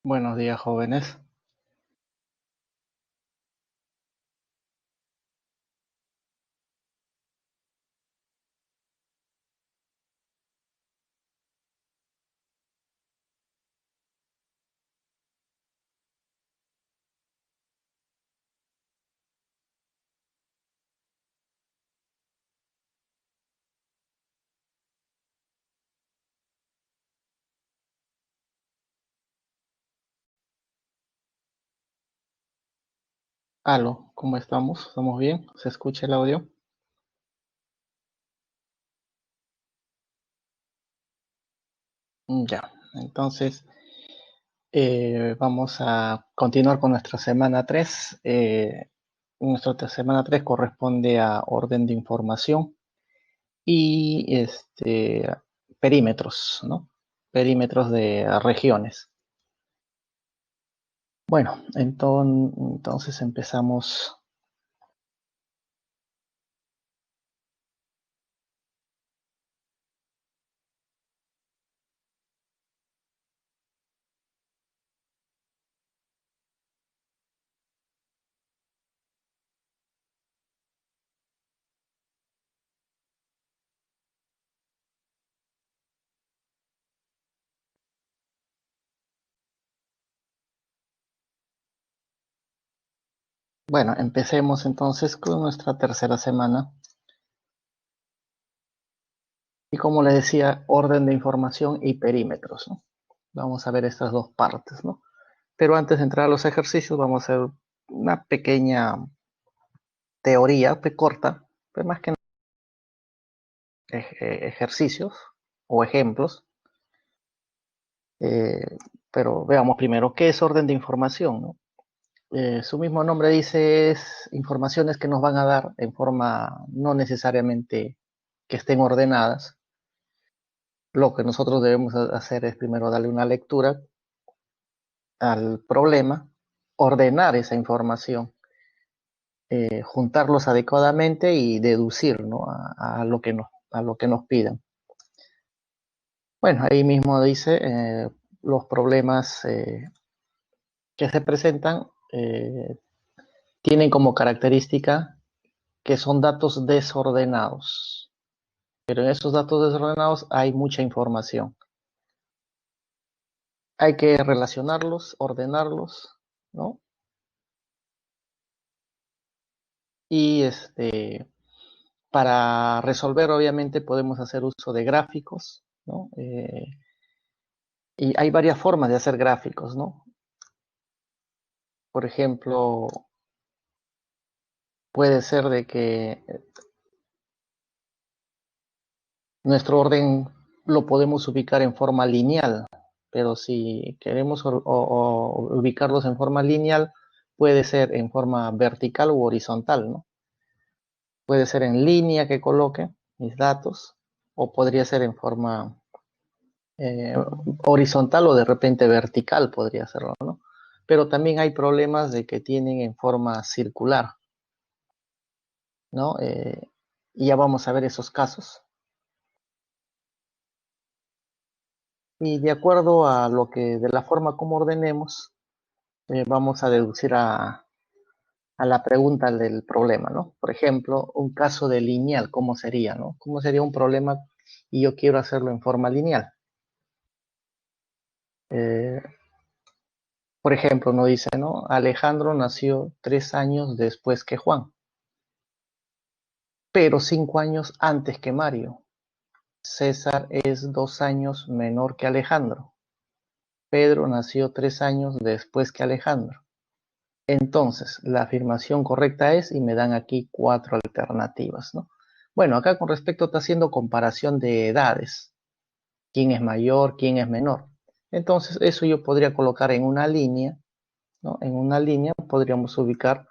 Buenos días, jóvenes. Aló, ¿cómo estamos? ¿Estamos bien? ¿Se escucha el audio? Ya, entonces vamos a continuar con nuestra semana 3. Nuestra semana 3 corresponde a orden de información y perímetros, ¿no? Perímetros de regiones. Bueno, entonces empezamos. Bueno, empecemos entonces con nuestra tercera semana. Y como les decía, orden de información y perímetros, ¿no? Vamos a ver estas dos partes, ¿no? Pero antes de entrar a los ejercicios, vamos a hacer una pequeña teoría, corta, pero más que ejercicios o ejemplos. eh, pero veamos primero, ¿qué es orden de información, no? Su mismo nombre dice es informaciones que nos van a dar en forma no necesariamente que estén ordenadas. Lo que nosotros debemos hacer es primero darle una lectura al problema, ordenar esa información, juntarlos adecuadamente y deducir, ¿no? A lo que nos pidan. Bueno, ahí mismo dice los problemas que se presentan tienen como característica que son datos desordenados, pero en esos datos desordenados hay mucha información. Hay que relacionarlos, ordenarlos, ¿no? Y para resolver, obviamente, podemos hacer uso de gráficos, ¿no? Y hay varias formas de hacer gráficos, ¿no? Por ejemplo, puede ser de que nuestro orden lo podemos ubicar en forma lineal, pero si queremos o ubicarlos en forma lineal, puede ser en forma vertical u horizontal, ¿no? Puede ser en línea que coloque mis datos, o podría ser en forma eh, horizontal o de repente vertical podría serlo, ¿no? Pero también hay problemas de que tienen en forma circular, ¿no? Y ya vamos a ver esos casos. Y de acuerdo a lo que, de la forma como ordenemos, vamos a deducir a la pregunta del problema, ¿no? Por ejemplo, un caso de lineal, ¿cómo sería, no? ¿Cómo sería un problema y yo quiero hacerlo en forma lineal? Eh, por ejemplo, nos dice, ¿no? Alejandro nació 3 años después que Juan, pero 5 años antes que Mario. César es 2 años menor que Alejandro. Pedro nació 3 años después que Alejandro. Entonces, la afirmación correcta es, y me dan aquí 4 alternativas, ¿no? Bueno, acá con respecto está haciendo comparación de edades. ¿Quién es mayor, quién es menor? Entonces, eso yo podría colocar en una línea, ¿no? En una línea podríamos ubicar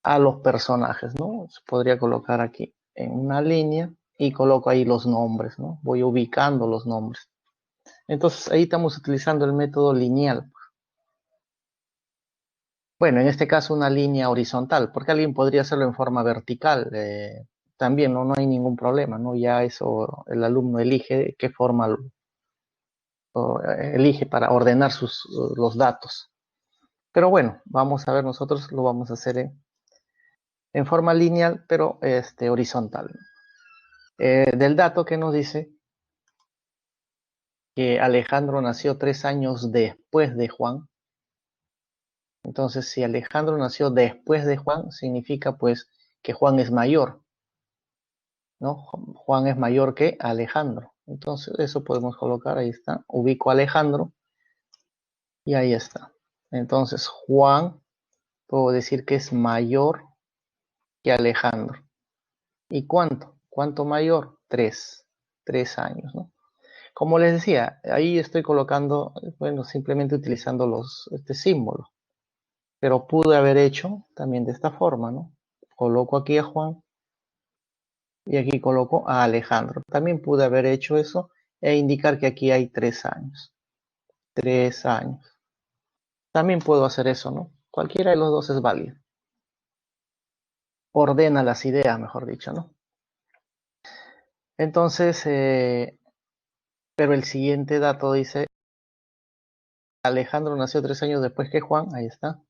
a los personajes, ¿no? Se podría colocar aquí en una línea y coloco ahí los nombres, ¿no? Voy ubicando los nombres. Entonces, ahí estamos utilizando el método lineal. Bueno, en este caso una línea horizontal, porque alguien podría hacerlo en forma vertical. También no hay ningún problema, ¿no? Ya eso el alumno elige qué forma elige para ordenar los datos. Pero bueno, vamos a ver, nosotros lo vamos a hacer en forma lineal, pero horizontal. Del dato que nos dice que Alejandro nació 3 años después de Juan. Entonces, si Alejandro nació después de Juan, significa pues que Juan es mayor, ¿no? Juan es mayor que Alejandro. Entonces, eso podemos colocar, ahí está. Ubico a Alejandro y ahí está. Entonces, Juan, puedo decir que es mayor que Alejandro. ¿Y cuánto? ¿Cuánto mayor? 3 años, ¿no? Como les decía, ahí estoy colocando, bueno, simplemente utilizando este símbolo. Pero pude haber hecho también de esta forma, ¿no? Coloco aquí a Juan y aquí coloco a Alejandro. También pude haber hecho eso e indicar que aquí hay 3 años. 3 años. También puedo hacer eso, ¿no? Cualquiera de los dos es válido. Ordena las ideas, mejor dicho, ¿no? Entonces, pero el siguiente dato dice, Alejandro nació 3 años después que Juan, ahí está.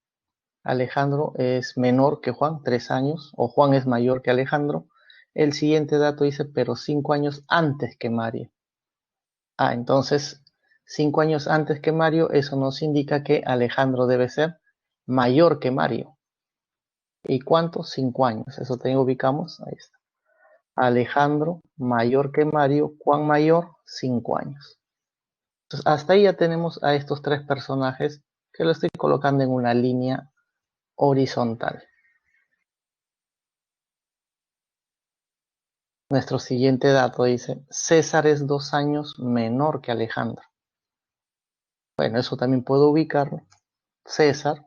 Alejandro es menor que Juan, 3 años, o Juan es mayor que Alejandro. El siguiente dato dice, pero 5 años antes que Mario. Entonces, 5 años antes que Mario, eso nos indica que Alejandro debe ser mayor que Mario. ¿Y cuánto? 5 años. Eso también ubicamos. Ahí está. Alejandro mayor que Mario. ¿Cuán mayor? 5 años. Entonces, hasta ahí ya tenemos a estos 3 personajes que lo estoy colocando en una línea horizontal. Nuestro siguiente dato dice, César es 2 años menor que Alejandro. Bueno, eso también puedo ubicarlo. César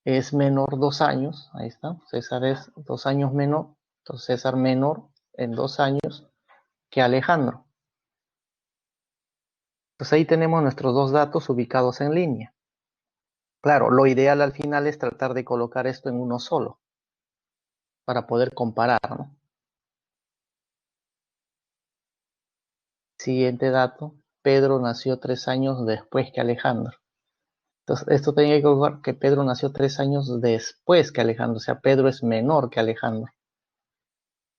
es menor 2 años, ahí está. César es 2 años menor, entonces César menor en 2 años que Alejandro. Pues ahí tenemos nuestros dos datos ubicados en línea. Claro, lo ideal al final es tratar de colocar esto en uno solo, para poder comparar, ¿no? Siguiente dato, Pedro nació 3 años después que Alejandro. Entonces, esto tenía que colocar que Pedro nació 3 años después que Alejandro, o sea, Pedro es menor que Alejandro.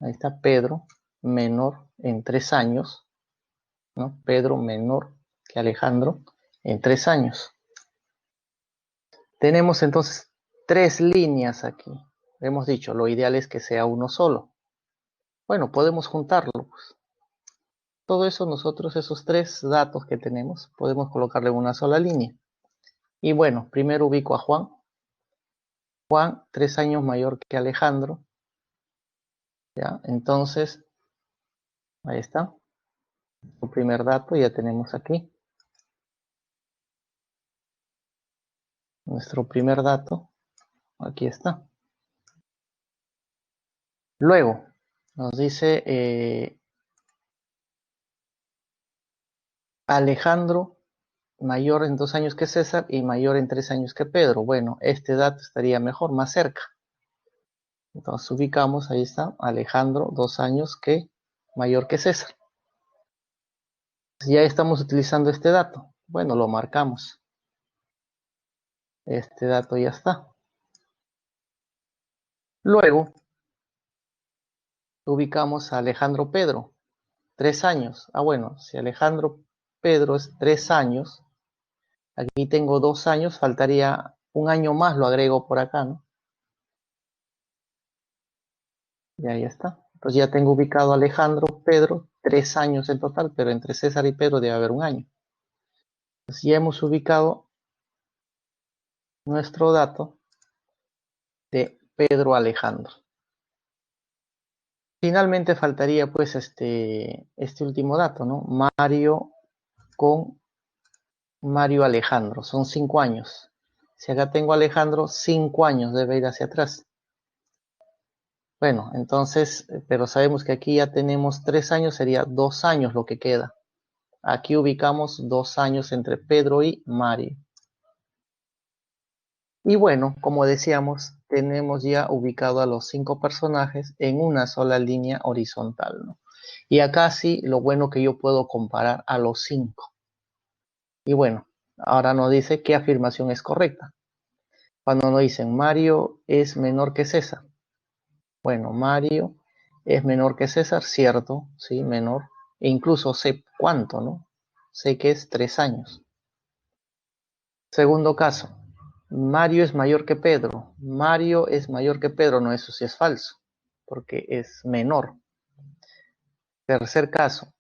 Ahí está Pedro, menor en 3 años, ¿no? Pedro menor que Alejandro en 3 años. Tenemos entonces 3 líneas aquí. Hemos dicho, lo ideal es que sea uno solo. Bueno, podemos juntarlo, pues. Todo eso nosotros, esos 3 datos que tenemos, podemos colocarle en una sola línea. Y bueno, primero ubico a Juan. Juan, 3 años mayor que Alejandro. ¿Ya? Entonces, ahí está. El primer dato ya tenemos aquí. Nuestro primer dato. Aquí está. Luego, nos dice Alejandro mayor en 2 años que César y mayor en 3 años que Pedro. Bueno, este dato estaría mejor, más cerca. Entonces ubicamos, ahí está, Alejandro, 2 años mayor que César. Ya estamos utilizando este dato. Bueno, lo marcamos. Este dato ya está. Luego, ubicamos a Alejandro Pedro, 3 años. Bueno, si Alejandro Pedro es 3 años, aquí tengo 2 años, faltaría un año más, lo agrego por acá, ¿no? Y ahí está. Entonces ya tengo ubicado a Alejandro Pedro, 3 años en total, pero entre César y Pedro debe haber un año. Entonces ya hemos ubicado nuestro dato de Pedro Alejandro. Finalmente faltaría pues este último dato, ¿no? Mario con Mario Alejandro, son 5 años. Si acá tengo Alejandro, 5 años debe ir hacia atrás. Bueno, entonces, pero sabemos que aquí ya tenemos 3 años, sería 2 años lo que queda. Aquí ubicamos 2 años entre Pedro y Mario. Y bueno, como decíamos, tenemos ya ubicado a los 5 personajes en una sola línea horizontal, ¿no? Y acá sí, lo bueno que yo puedo comparar a los 5. Y bueno, ahora nos dice qué afirmación es correcta. Cuando nos dicen Mario es menor que César. Bueno, Mario es menor que César, cierto, sí, menor. E incluso sé cuánto, ¿no? Sé que es 3 años. Segundo caso, Mario es mayor que Pedro. Mario es mayor que Pedro, no, eso sí es falso, porque es menor. Tercer caso,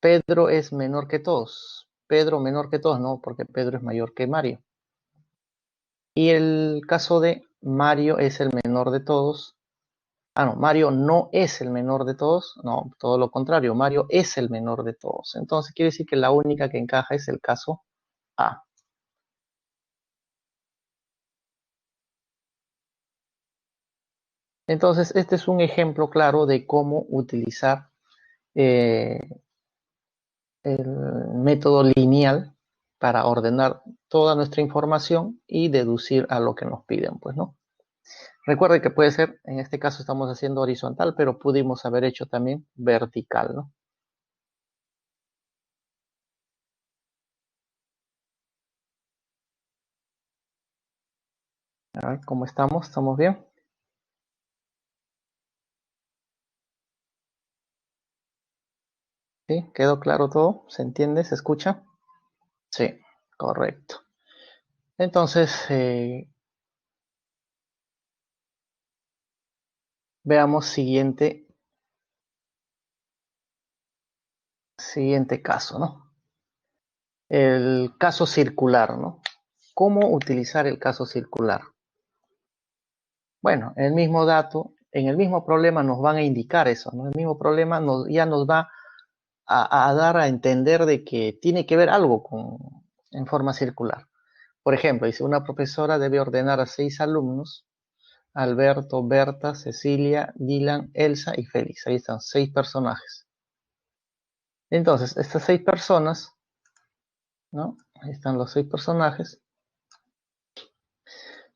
Pedro es menor que todos. Pedro menor que todos, no, porque Pedro es mayor que Mario. Y el caso de Mario es el menor de todos. Ah, no, Mario no es el menor de todos. No, todo lo contrario, Mario es el menor de todos. Entonces quiere decir que la única que encaja es el caso A. Entonces, este es un ejemplo claro de cómo utilizar eh, el método lineal para ordenar toda nuestra información y deducir a lo que nos piden, pues, ¿no? Recuerde que puede ser, en este caso estamos haciendo horizontal, pero pudimos haber hecho también vertical, ¿no? A ver, ¿cómo estamos? ¿Estamos bien? ¿Sí? ¿Quedó claro todo? ¿Se entiende? ¿Se escucha? Sí, correcto. Entonces, veamos siguiente caso, ¿no? El caso circular, ¿no? ¿Cómo utilizar el caso circular? Bueno, el mismo dato, en el mismo problema nos van a indicar eso, ¿no? El mismo problema ya nos va a dar a entender de que tiene que ver algo en forma circular. Por ejemplo, dice, una profesora debe ordenar a 6 alumnos, Alberto, Berta, Cecilia, Dylan, Elsa y Félix. Ahí están 6 personajes. Entonces, estas 6 personas, ¿no? Ahí están los 6 personajes.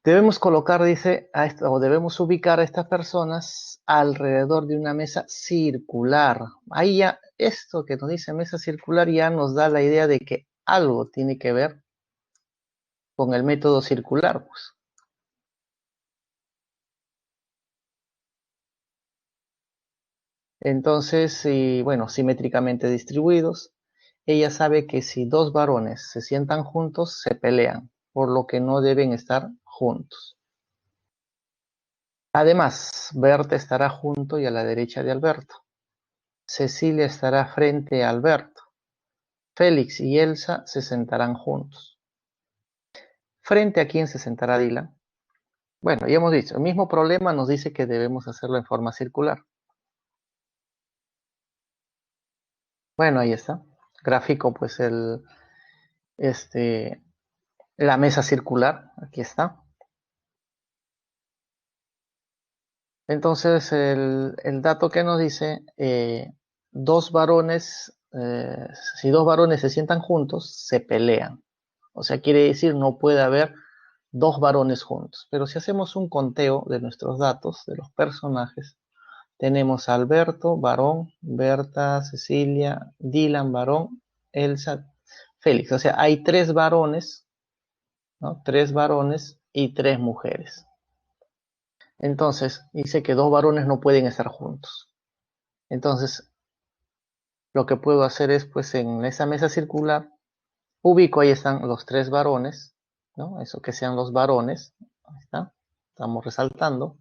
Debemos colocar, dice, o debemos ubicar a estas personas alrededor de una mesa circular. Ahí ya, esto que nos dice mesa circular ya nos da la idea de que algo tiene que ver con el método circular, pues. Entonces, bueno, simétricamente distribuidos, ella sabe que si dos varones se sientan juntos, se pelean, por lo que no deben estar juntos. Además, Berta estará junto y a la derecha de Alberto. Cecilia estará frente a Alberto. Félix y Elsa se sentarán juntos. ¿Frente a quién se sentará Dylan? Bueno, ya hemos dicho, el mismo problema nos dice que debemos hacerlo en forma circular. Bueno, ahí está. Gráfico, pues este, la mesa circular, aquí está. Entonces, el dato que nos dice, dos varones, si dos varones se sientan juntos, se pelean. O sea, quiere decir no puede haber dos varones juntos. Pero si hacemos un conteo de nuestros datos, de los personajes, tenemos a Alberto, varón, Berta, Cecilia, Dylan, varón, Elsa, Félix. O sea, hay 3 varones, ¿no? 3 varones y 3 mujeres. Entonces, dice que dos varones no pueden estar juntos. Entonces, lo que puedo hacer es, pues, en esa mesa circular, ubico, ahí están los 3 varones, ¿no? Eso que sean los varones. Ahí está. Estamos resaltando.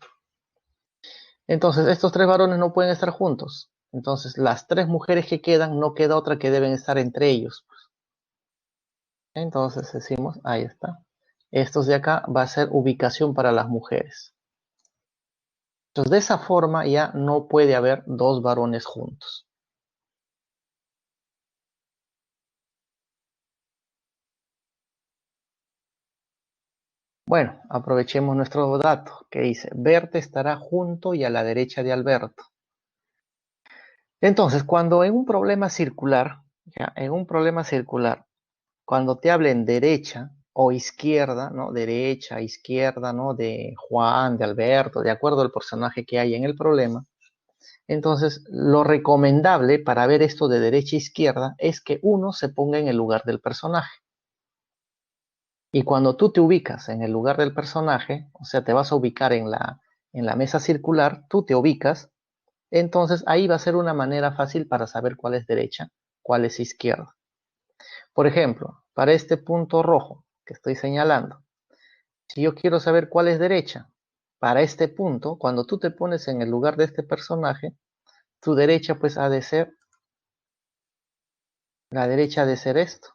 Entonces, estos 3 varones no pueden estar juntos. Entonces, las 3 mujeres que quedan, no queda otra que deben estar entre ellos. Entonces, decimos, ahí está. Estos de acá va a ser ubicación para las mujeres. Entonces, de esa forma ya no puede haber dos varones juntos. Bueno, aprovechemos nuestro dato que dice, Berta estará junto y a la derecha de Alberto. Entonces, cuando en un problema circular, ya, en un problema circular, cuando te hablen derecha o izquierda, ¿no? Derecha, izquierda, ¿no? De Juan, de Alberto, de acuerdo al personaje que hay en el problema, Entonces, lo recomendable para ver esto de derecha a izquierda es que uno se ponga en el lugar del personaje. Y cuando tú te ubicas en el lugar del personaje, o sea, te vas a ubicar en la mesa circular, tú te ubicas, entonces ahí va a ser una manera fácil para saber cuál es derecha, cuál es izquierda. Por ejemplo, para este punto rojo que estoy señalando, si yo quiero saber cuál es derecha, para este punto, cuando tú te pones en el lugar de este personaje, tu derecha pues ha de ser, la derecha ha de ser esto.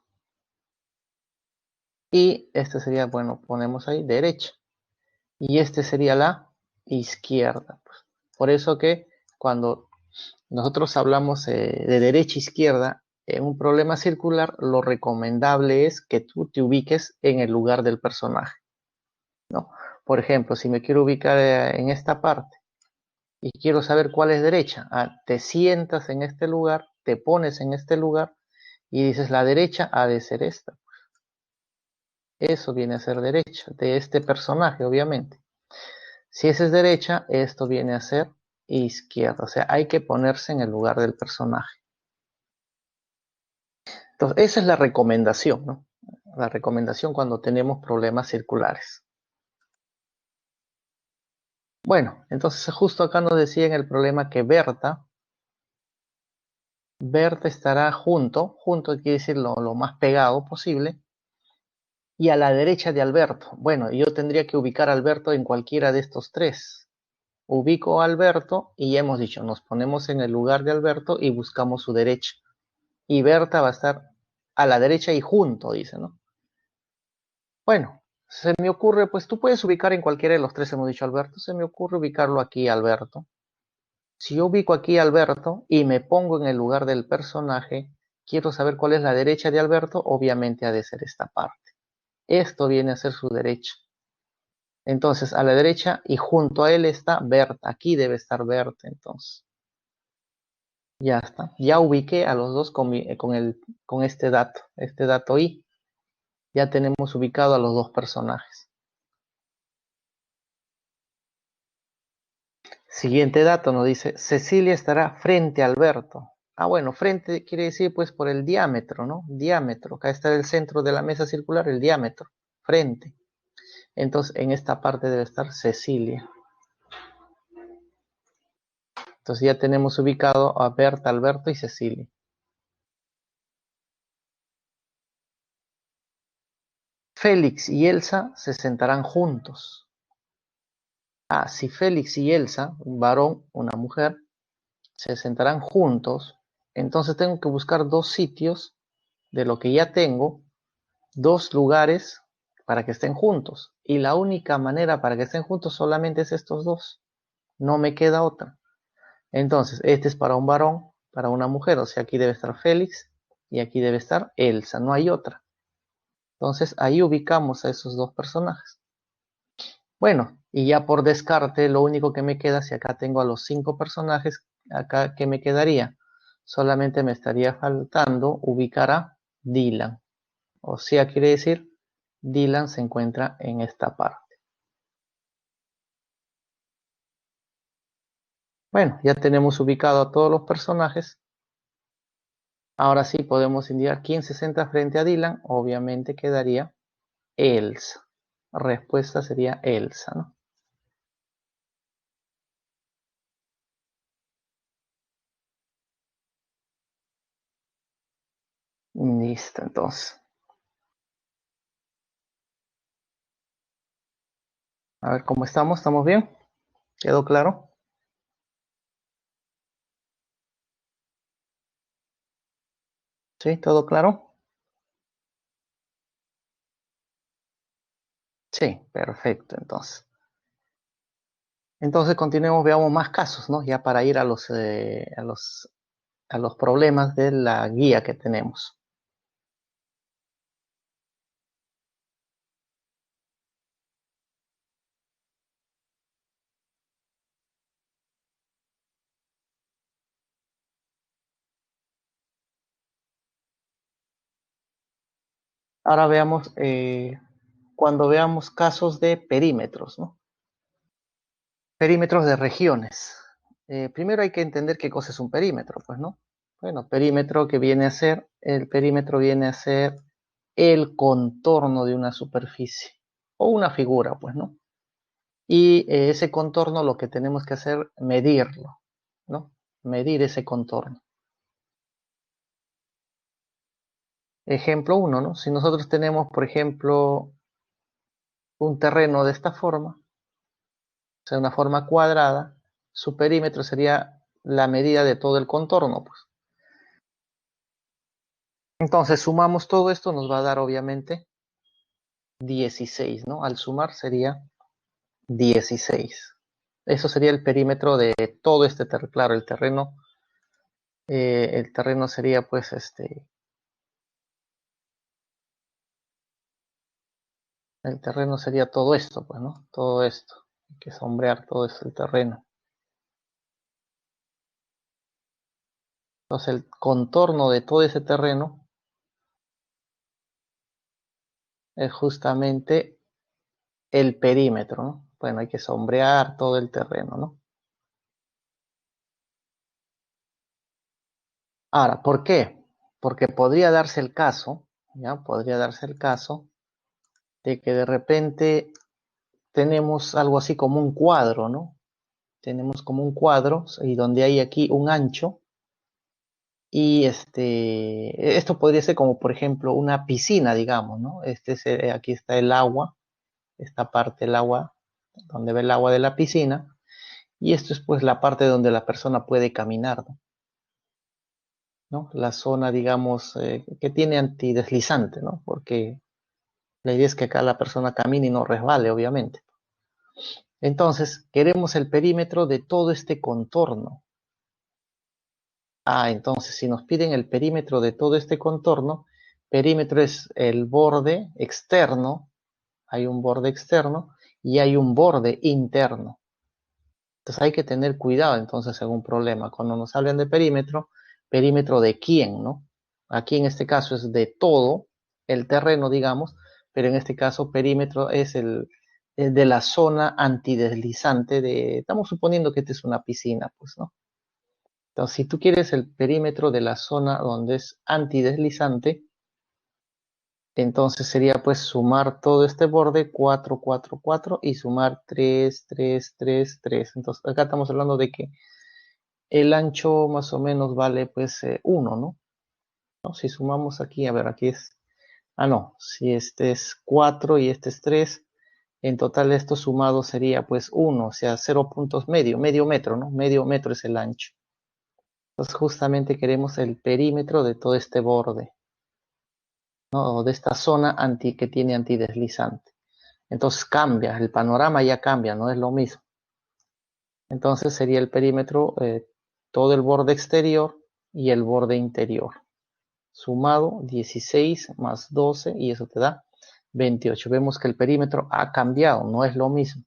Y este sería, bueno, ponemos ahí derecha. Y este sería la izquierda. Pues. Por eso que cuando nosotros hablamos de derecha a izquierda, en un problema circular, lo recomendable es que tú te ubiques en el lugar del personaje, ¿no? Por ejemplo, si me quiero ubicar en esta parte y quiero saber cuál es derecha, te sientas en este lugar, te pones en este lugar y dices la derecha ha de ser esta. Eso viene a ser derecha, de este personaje, obviamente. Si esa es derecha, esto viene a ser izquierda. O sea, hay que ponerse en el lugar del personaje. Entonces, esa es la recomendación, ¿no? La recomendación cuando tenemos problemas circulares. Bueno, entonces justo acá nos decía en el problema que Berta estará junto quiere decir lo más pegado posible, y a la derecha de Alberto. Bueno, yo tendría que ubicar a Alberto en cualquiera de estos tres. Ubico a Alberto y ya hemos dicho, nos ponemos en el lugar de Alberto y buscamos su derecha. Y Berta va a estar a la derecha y junto, dice, ¿no? Bueno, se me ocurre, pues tú puedes ubicar en cualquiera de los tres, hemos dicho Alberto, se me ocurre ubicarlo aquí, Alberto. Si yo ubico aquí a Alberto y me pongo en el lugar del personaje, quiero saber cuál es la derecha de Alberto, obviamente ha de ser esta parte. Esto viene a ser su derecha. Entonces, a la derecha y junto a él está Berta. Aquí debe estar Berta, entonces. Ya está. Ya ubiqué a los dos con este dato I. Ya tenemos ubicado a los dos personajes. Siguiente dato nos dice, Cecilia estará frente a Alberto. Ah, bueno, frente quiere decir pues por el diámetro, ¿no? Diámetro. Acá está el centro de la mesa circular, el diámetro. Frente. Entonces, en esta parte debe estar Cecilia. Entonces ya tenemos ubicado a Berta, Alberto y Cecilia. Félix y Elsa se sentarán juntos. Ah, si Félix y Elsa, un varón, una mujer, se sentarán juntos, entonces tengo que buscar dos sitios de lo que ya tengo, dos lugares para que estén juntos. Y la única manera para que estén juntos solamente es estos dos. No me queda otra. Entonces, este es para un varón, para una mujer. O sea, aquí debe estar Félix y aquí debe estar Elsa. No hay otra. Entonces, ahí ubicamos a esos dos personajes. Bueno, y ya por descarte, lo único que me queda, si acá tengo a los 5 personajes, acá, ¿qué me quedaría? Solamente me estaría faltando ubicar a Dylan. O sea, quiere decir, Dylan se encuentra en esta parte. Bueno, ya tenemos ubicado a todos los personajes. Ahora sí podemos indicar quién se sienta frente a Dylan. Obviamente quedaría Elsa. Respuesta sería Elsa, ¿no? Listo, entonces. A ver cómo estamos. ¿Estamos bien? ¿Quedó claro? ¿Sí? ¿Todo claro? Sí, perfecto, entonces. Entonces continuemos, veamos más casos, ¿no? Ya para ir a los problemas de la guía que tenemos. Ahora veamos, cuando veamos casos de perímetros, ¿no? Perímetros de regiones. Primero hay que entender qué cosa es un perímetro, pues, ¿no? Bueno, perímetro que viene a ser, el perímetro viene a ser el contorno de una superficie o una figura, pues, ¿no? Y ese contorno lo que tenemos que hacer, medirlo, ¿no? Medir ese contorno. Ejemplo uno, ¿no? Si nosotros tenemos, por ejemplo, un terreno de esta forma, o sea, una forma cuadrada, su perímetro sería la medida de todo el contorno, pues. Entonces sumamos todo esto, nos va a dar obviamente 16, ¿no? Al sumar sería 16. Eso sería el perímetro de todo este terreno. Claro, el terreno sería pues el terreno sería todo esto, pues, ¿no? Todo esto. Hay que sombrear todo eso, el terreno. Entonces el contorno de todo ese terreno es justamente el perímetro, ¿no? Bueno, hay que sombrear todo el terreno, ¿no? Ahora, ¿por qué? Porque podría darse el caso, ¿ya? Podría darse el caso de que de repente tenemos algo así como un cuadro, ¿no? Tenemos como un cuadro y donde hay aquí un ancho y esto podría ser como por ejemplo una piscina, digamos, ¿no? Aquí está el agua, esta parte del agua, donde ve el agua de la piscina y esto es pues la parte donde la persona puede caminar, ¿no? La zona, digamos, que tiene antideslizante, ¿no? Porque la idea es que acá la persona camine y no resbale, obviamente. Entonces, queremos el perímetro de todo este contorno. Entonces, si nos piden el perímetro de todo este contorno, perímetro es el borde externo, hay un borde externo y hay un borde interno. Entonces hay que tener cuidado entonces en un problema. Cuando nos hablan de perímetro, perímetro de quién, ¿no? Aquí en este caso es de todo el terreno, digamos, pero en este caso perímetro es el de la zona antideslizante estamos suponiendo que esta es una piscina, pues, ¿no? Entonces, si tú quieres el perímetro de la zona donde es antideslizante, entonces sería pues sumar todo este borde 4, 4, 4 y sumar 3, 3, 3, 3. Entonces, acá estamos hablando de que el ancho más o menos vale pues 1, ¿no? ¿no? Si sumamos aquí, a ver, aquí es, no, si este es 4 y este es 3, en total esto sumado sería pues 1, o sea, 0 puntos medio metro, ¿no? Medio metro es el ancho. Entonces justamente queremos el perímetro de todo este borde, ¿no? O de esta zona que tiene antideslizante. Entonces cambia, el panorama ya cambia, no es lo mismo. Entonces sería el perímetro, todo el borde exterior y el borde interior. Sumado 16 más 12 y eso te da 28. Vemos que el perímetro ha cambiado, no es lo mismo.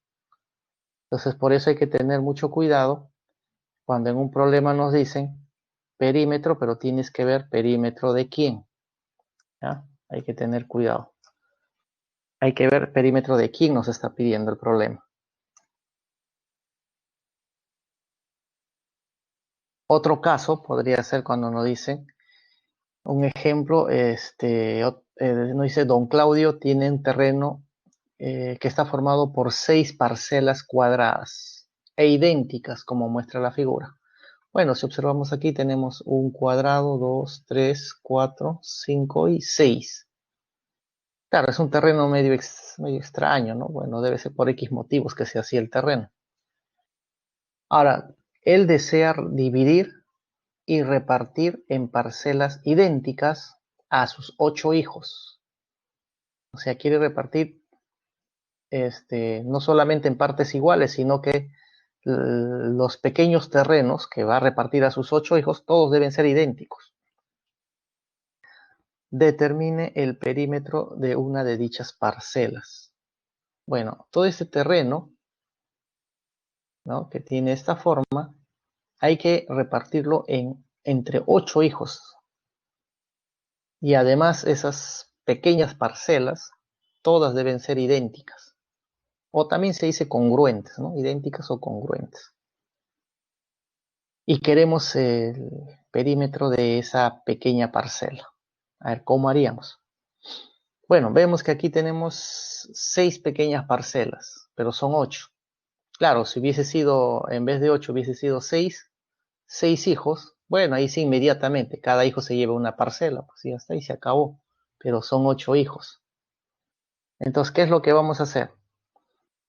Entonces por eso hay que tener mucho cuidado cuando en un problema nos dicen perímetro, pero tienes que ver perímetro de quién. ¿Ya? Hay que tener cuidado. Hay que ver perímetro de quién nos está pidiendo el problema. Otro caso podría ser cuando nos dicen, un ejemplo, nos dice, don Claudio tiene un terreno que está formado por 6 parcelas cuadradas e idénticas como muestra la figura. Bueno, si observamos aquí tenemos un cuadrado, 2, 3, 4, 5 y 6. Claro, es un terreno medio extraño, ¿no? Bueno, debe ser por X motivos que sea así el terreno. Ahora, él desea dividir y repartir en parcelas idénticas a sus 8 hijos. O sea, quiere repartir no solamente en partes iguales, sino que los pequeños terrenos que va a repartir a sus 8 hijos, todos deben ser idénticos. Determine el perímetro de una de dichas parcelas. Bueno, todo este terreno, ¿no? que tiene esta forma, hay que repartirlo entre 8 hijos. Y además esas pequeñas parcelas, todas deben ser idénticas. O también se dice congruentes, ¿no? Idénticas o congruentes. y queremos el perímetro de esa pequeña parcela. A ver, ¿cómo haríamos? Bueno, vemos que aquí tenemos 6 pequeñas parcelas, pero son 8. Claro, si hubiese sido, en vez de 8, hubiese sido 6 hijos, bueno, ahí sí inmediatamente, cada hijo se lleva una parcela, pues ya está, y se acabó. Pero son 8 hijos. Entonces, ¿qué es lo que vamos a hacer?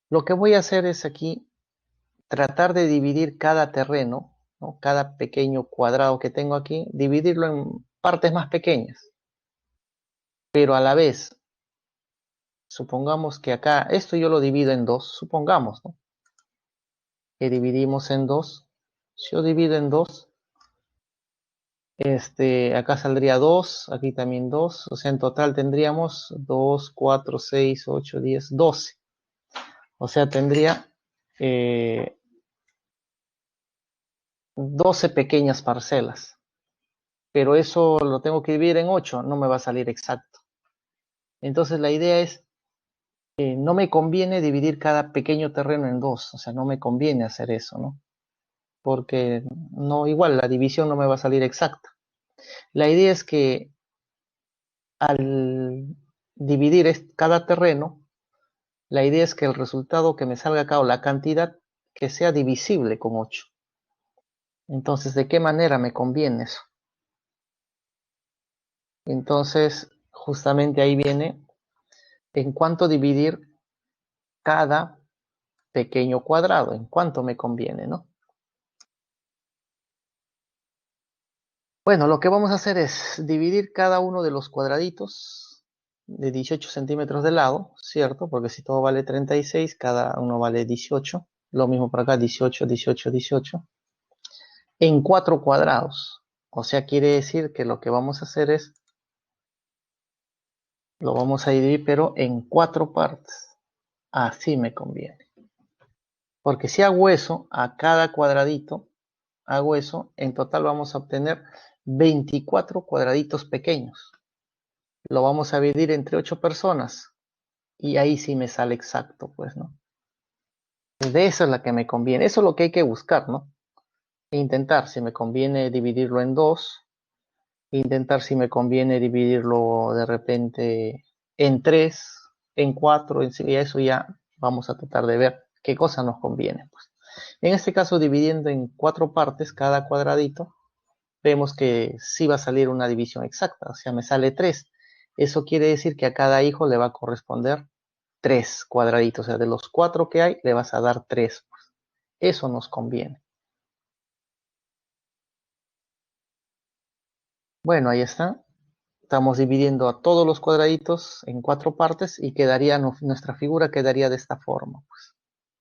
Lo que voy a hacer es aquí tratar de dividir cada terreno, ¿no? Cada pequeño cuadrado que tengo aquí, dividirlo en partes más pequeñas. Pero a la vez, supongamos que acá, esto yo lo divido en 2, supongamos, ¿no? Que dividimos en 2. Si yo divido en 2, acá saldría 2, aquí también 2, o sea, en total tendríamos 2, 4, 6, 8, 10, 12. O sea, tendría 12 pequeñas parcelas. Pero eso lo tengo que dividir en 8, no me va a salir exacto. Entonces la idea es, no me conviene dividir cada pequeño terreno en 2, o sea, no me conviene hacer eso, ¿no? Porque no, igual la división no me va a salir exacta. La idea es que al dividir cada terreno, la idea es que el resultado que me salga acá o la cantidad que sea divisible con 8. Entonces, ¿de qué manera me conviene eso? Entonces, justamente ahí viene en cuánto dividir cada pequeño cuadrado, en cuánto me conviene, ¿no? Bueno, lo que vamos a hacer es dividir cada uno de los cuadraditos de 18 centímetros de lado, ¿cierto? Porque si todo vale 36, cada uno vale 18. Lo mismo por acá, 18, 18, 18. En 4 cuadrados. O sea, quiere decir que lo que vamos a hacer es, lo vamos a dividir, pero en 4 partes. Así me conviene. Porque si hago eso, a cada cuadradito, hago eso, en total vamos a obtener 24 cuadraditos pequeños. Lo vamos a dividir entre 8 personas. Y ahí sí me sale exacto, pues, ¿no? De esa es la que me conviene. Eso es lo que hay que buscar, ¿no? Intentar si me conviene dividirlo en 2. Intentar si me conviene dividirlo de repente en 3, en 4, y eso ya vamos a tratar de ver qué cosa nos conviene, pues. En este caso, dividiendo en 4 partes cada cuadradito, vemos que sí va a salir una división exacta, o sea, me sale 3. Eso quiere decir que a cada hijo le va a corresponder 3 cuadraditos, o sea, de los 4 que hay, le vas a dar 3. Pues. Eso nos conviene. Bueno, ahí está. Estamos dividiendo a todos los cuadraditos en 4 partes y quedaría, nuestra figura quedaría de esta forma. Pues.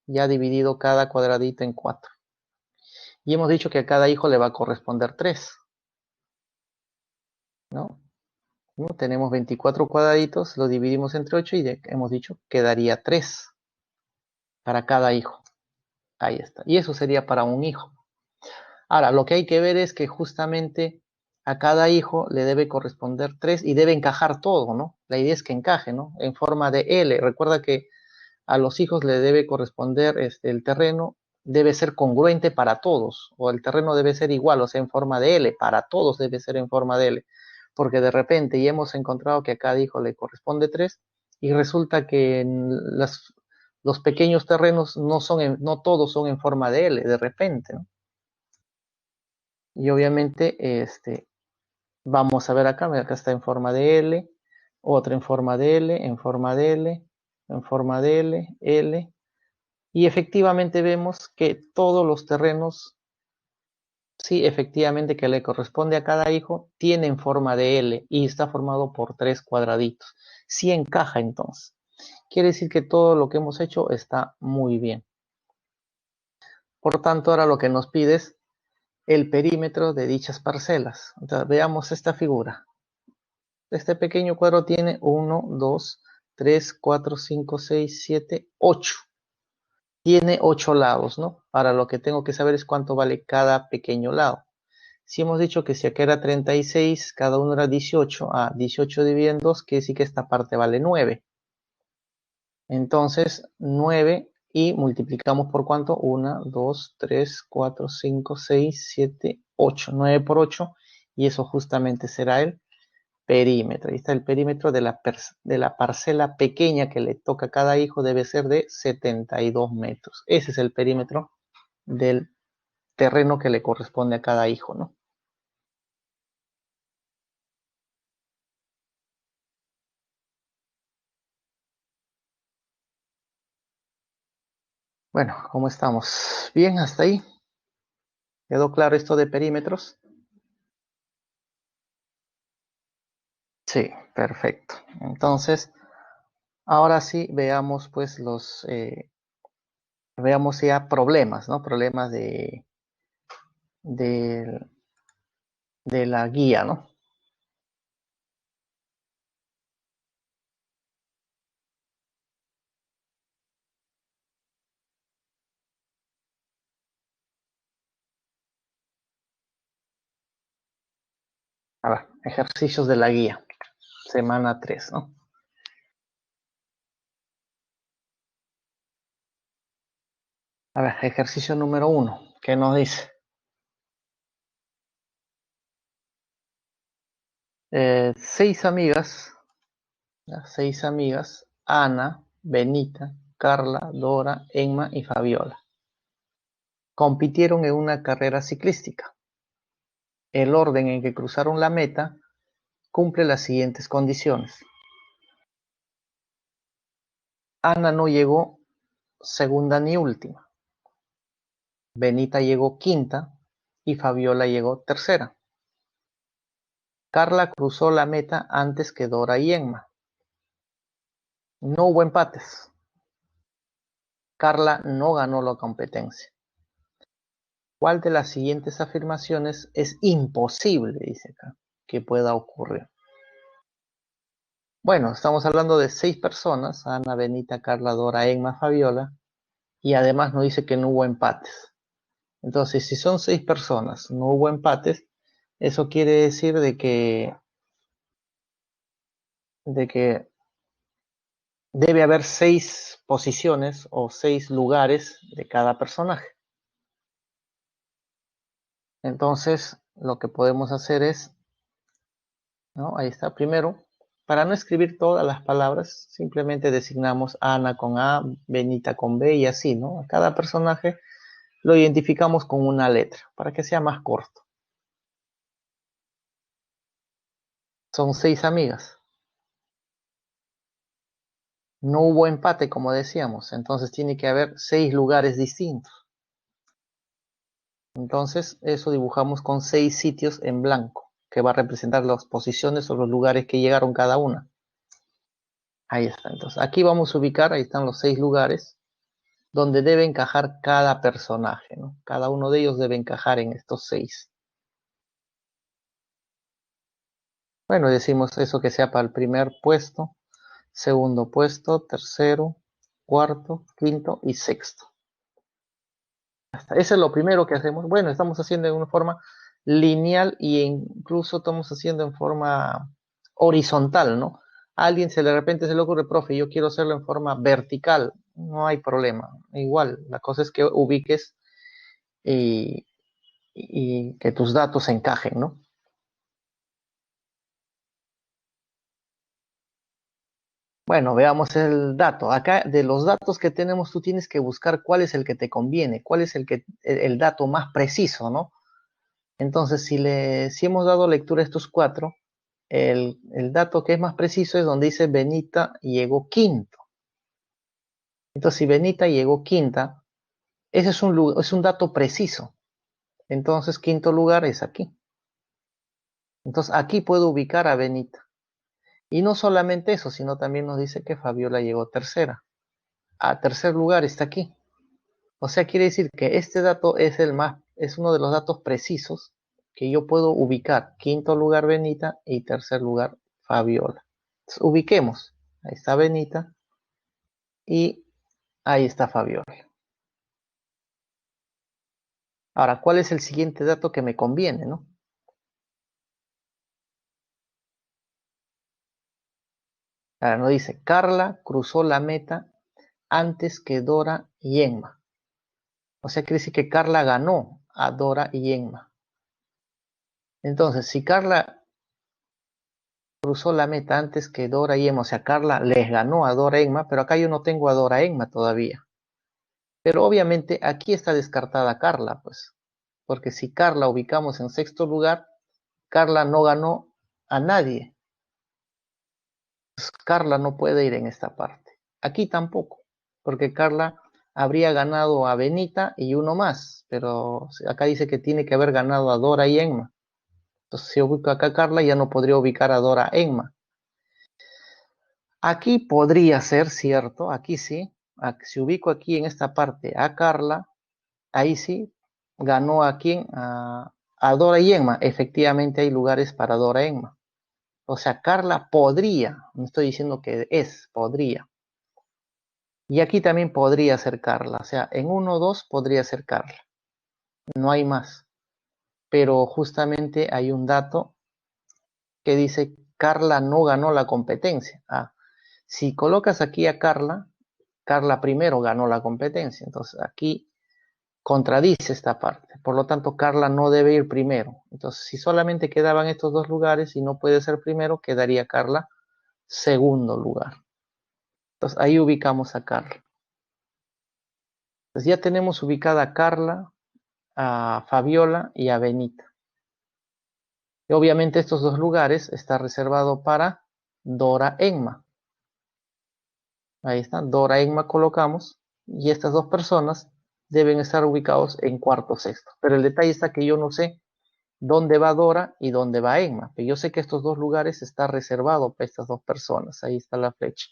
Ya dividido cada cuadradito en 4. Y hemos dicho que a cada hijo le va a corresponder 3. ¿No? ¿No? Tenemos 24 cuadraditos, lo dividimos entre 8 y hemos dicho quedaría 3 para cada hijo. Ahí está. Y eso sería para un hijo. Ahora, lo que hay que ver es que justamente a cada hijo le debe corresponder 3 y debe encajar todo, ¿no? La idea es que encaje, ¿no? En forma de L. Recuerda que a los hijos le debe corresponder el terreno, debe ser congruente para todos, o el terreno debe ser igual, o sea, en forma de L, para todos debe ser en forma de L, porque de repente ya hemos encontrado que a cada hijo le corresponde 3 y resulta que los pequeños terrenos no todos son en forma de L, de repente, ¿no? Y obviamente vamos a ver acá, mira, acá está en forma de L, otra en forma de L, en forma de L, en forma de L, L, y efectivamente vemos que todos los terrenos, sí, efectivamente que le corresponde a cada hijo, tienen forma de L y está formado por 3 cuadraditos. Sí encaja entonces. Quiere decir que todo lo que hemos hecho está muy bien. Por tanto, ahora lo que nos pide es el perímetro de dichas parcelas. Entonces, veamos esta figura. Este pequeño cuadro tiene 1, 2, 3, 4, 5, 6, 7, 8. Tiene 8 lados, ¿no? Ahora lo que tengo que saber es cuánto vale cada pequeño lado. Si hemos dicho que si acá era 36, cada uno era 18, 18 dividido en 2, quiere decir que esta parte vale 9. Entonces, 9 y multiplicamos por cuánto, 1, 2, 3, 4, 5, 6, 7, 8, 9 por 8, y eso justamente será el perímetro. Ahí está el perímetro de la parcela pequeña que le toca a cada hijo, debe ser de 72 metros. Ese es el perímetro del terreno que le corresponde a cada hijo, ¿no? Bueno, ¿cómo estamos? Bien, hasta ahí. ¿Quedó claro esto de perímetros? Sí, perfecto. Entonces, ahora sí veamos pues veamos ya problemas, ¿no? Problemas de, de la guía, ¿no? A ver, ejercicios de la guía, semana 3, ¿no? A ver, ejercicio número 1, ¿qué nos dice? 6 amigas, ¿ya? 6 amigas, Ana, Benita, Carla, Dora, Emma y Fabiola, compitieron en una carrera ciclística. El orden en que cruzaron la meta cumple las siguientes condiciones. Ana no llegó segunda ni última. Benita llegó quinta y Fabiola llegó tercera. Carla cruzó la meta antes que Dora y Emma. No hubo empates. Carla no ganó la competencia. ¿Cuál de las siguientes afirmaciones es imposible, dice acá, que pueda ocurrir? Bueno, estamos hablando de 6 personas, Ana, Benita, Carla, Dora, Emma, Fabiola, y además nos dice que no hubo empates. Entonces, si son 6 personas, no hubo empates, eso quiere decir de que debe haber 6 posiciones o 6 lugares de cada personaje. Entonces, lo que podemos hacer es, ¿no? Ahí está, primero, para no escribir todas las palabras, simplemente designamos Ana con A, Benita con B y así, ¿no? A cada personaje lo identificamos con una letra, para que sea más corto. Son 6 amigas. No hubo empate, como decíamos, entonces tiene que haber 6 lugares distintos. Entonces, eso dibujamos con 6 sitios en blanco, que va a representar las posiciones o los lugares que llegaron cada una. Ahí está. Entonces, aquí vamos a ubicar, ahí están los 6 lugares, donde debe encajar cada personaje, ¿no? Cada uno de ellos debe encajar en estos 6. Bueno, decimos eso que sea para el primer puesto, segundo puesto, tercero, cuarto, quinto y sexto. Eso es lo primero que hacemos. Bueno, estamos haciendo de una forma lineal e incluso estamos haciendo en forma horizontal, ¿no? A alguien de repente se le ocurre, profe, yo quiero hacerlo en forma vertical. No hay problema. Igual, la cosa es que ubiques y, y que tus datos encajen, ¿no? Bueno, veamos el dato. Acá, de los datos que tenemos, tú tienes que buscar cuál es el que te conviene, cuál es el dato más preciso, ¿no? Entonces, si hemos dado lectura a estos 4, el dato que es más preciso es donde dice Benita llegó quinto. Entonces, si Benita llegó quinta, ese es un dato preciso. Entonces, quinto lugar es aquí. Entonces, aquí puedo ubicar a Benita. Y no solamente eso, sino también nos dice que Fabiola llegó tercera. A tercer lugar está aquí. O sea, quiere decir que este dato es uno de los datos precisos que yo puedo ubicar. Quinto lugar Benita y tercer lugar Fabiola. Entonces, ubiquemos. Ahí está Benita y ahí está Fabiola. Ahora, ¿cuál es el siguiente dato que me conviene, no? Ahora nos dice, Carla cruzó la meta antes que Dora y Emma. O sea, quiere decir que Carla ganó a Dora y Emma. Entonces, si Carla cruzó la meta antes que Dora y Emma, o sea, Carla les ganó a Dora y Emma, pero acá yo no tengo a Dora y Emma todavía. Pero obviamente aquí está descartada Carla, pues. Porque si Carla ubicamos en sexto lugar, Carla no ganó a nadie. Pues Carla no puede ir en esta parte. Aquí tampoco, porque Carla habría ganado a Benita y uno más, pero acá dice que tiene que haber ganado a Dora y Emma. Entonces si ubico acá a Carla, ya no podría ubicar a Dora y Emma. Aquí podría ser cierto, aquí sí. Si ubico aquí en esta parte a Carla, ahí sí ganó a quién, a Dora y Emma. Efectivamente hay lugares para Dora y Emma. O sea, Carla podría, no estoy diciendo que es, podría. Y aquí también podría ser Carla, o sea, en 1 o 2 podría ser Carla, no hay más. Pero justamente hay un dato que dice Carla no ganó la competencia. Si colocas aquí a Carla, Carla primero ganó la competencia, entonces aquí contradice esta parte. Por lo tanto, Carla no debe ir primero. Entonces, si solamente quedaban estos dos lugares y no puede ser primero, quedaría Carla segundo lugar. Entonces, ahí ubicamos a Carla. Entonces, ya tenemos ubicada a Carla, a Fabiola y a Benita. Y obviamente estos dos lugares está reservado para Dora Emma. Ahí está, Dora Emma colocamos y estas dos personas deben estar ubicados en cuarto sexto. Pero el detalle está que yo no sé dónde va Dora y dónde va Emma. Pero yo sé que estos dos lugares está reservado para estas dos personas. Ahí está la flecha.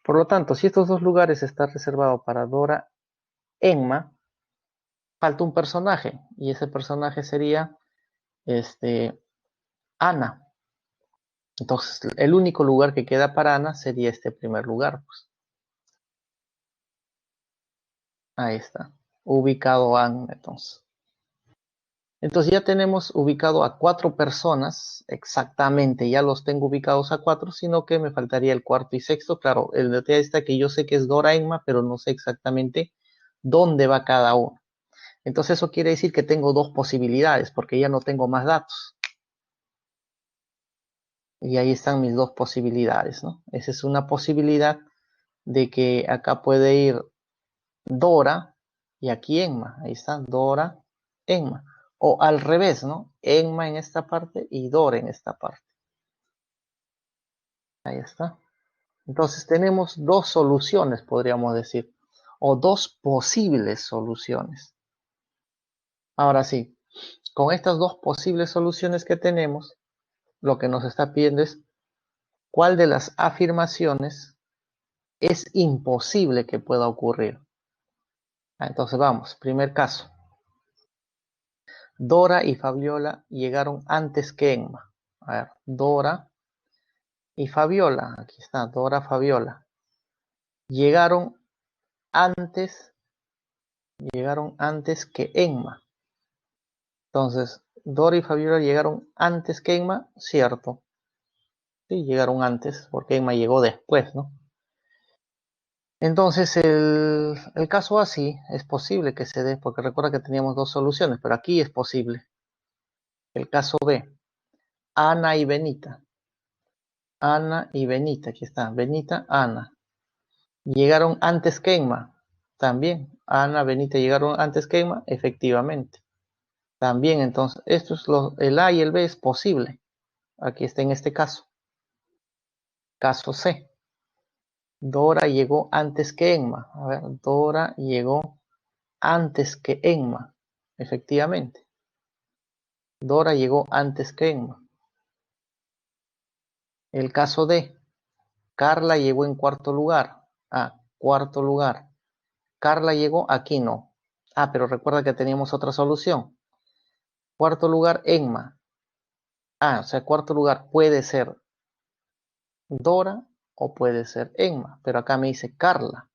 Por lo tanto, si estos dos lugares están reservados para Dora Emma, falta un personaje y ese personaje sería Ana. Entonces, el único lugar que queda para Ana sería este primer lugar. Pues. Ahí está. Ubicado Ana, entonces. Entonces ya tenemos ubicado a 4 personas, exactamente, ya los tengo ubicados a 4, sino que me faltaría el cuarto y sexto. Claro, el detalle está que yo sé que es Dora Emma, pero no sé exactamente dónde va cada uno. Entonces eso quiere decir que tengo 2 posibilidades, porque ya no tengo más datos. Y ahí están mis 2 posibilidades, ¿no? Esa es una posibilidad de que acá puede ir Dora y aquí Emma. Ahí está, Dora, Emma. O al revés, ¿no? Emma en esta parte y Dora en esta parte. Ahí está. Entonces tenemos 2 soluciones, podríamos decir. O 2 posibles soluciones. Ahora sí, con estas 2 posibles soluciones que tenemos, lo que nos está pidiendo es cuál de las afirmaciones es imposible que pueda ocurrir. Entonces vamos, primer caso. Dora y Fabiola llegaron antes que Emma. A ver, Dora y Fabiola, aquí está, Dora, Fabiola. Llegaron antes que Emma. Entonces, Dora y Fabiola llegaron antes que Emma, cierto. Sí, llegaron antes, porque Emma llegó después, ¿no? Entonces, el caso así es posible que se dé, porque recuerda que teníamos 2 soluciones, pero aquí es posible. El caso B, Ana y Benita. Ana y Benita, aquí está, Benita, Ana. Llegaron antes que Emma, también. Ana, Benita llegaron antes que Emma, efectivamente. También, entonces, esto es el A y el B es posible. Aquí está en este caso. Caso C. Dora llegó antes que Emma. A ver, Dora llegó antes que Emma, efectivamente. Dora llegó antes que Emma. El caso D. Carla llegó en cuarto lugar. Cuarto lugar. Carla llegó, aquí no. Pero recuerda que teníamos otra solución. Cuarto lugar, Emma. O sea, cuarto lugar puede ser Dora o puede ser Emma. Pero acá me dice Carla.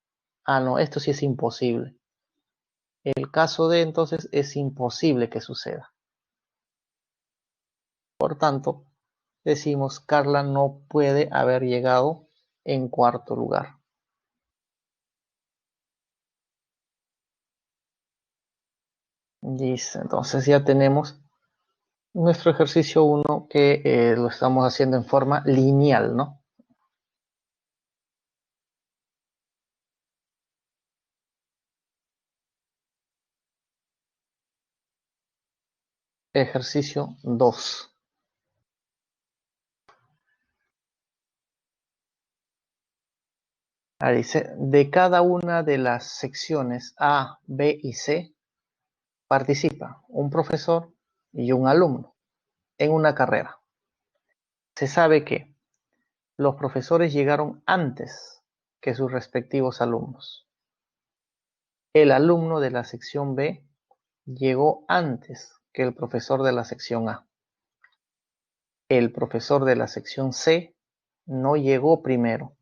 No, esto sí es imposible. El caso de entonces es imposible que suceda. Por tanto, decimos Carla no puede haber llegado en cuarto lugar. Listo, entonces ya tenemos nuestro ejercicio 1 que lo estamos haciendo en forma lineal, ¿no? Ejercicio 2. Ahí dice, de cada una de las secciones A, B y C participa un profesor y un alumno en una carrera. Se sabe que los profesores llegaron antes que sus respectivos alumnos. El alumno de la sección B llegó antes que el profesor de la sección A. El profesor de la sección C no llegó primero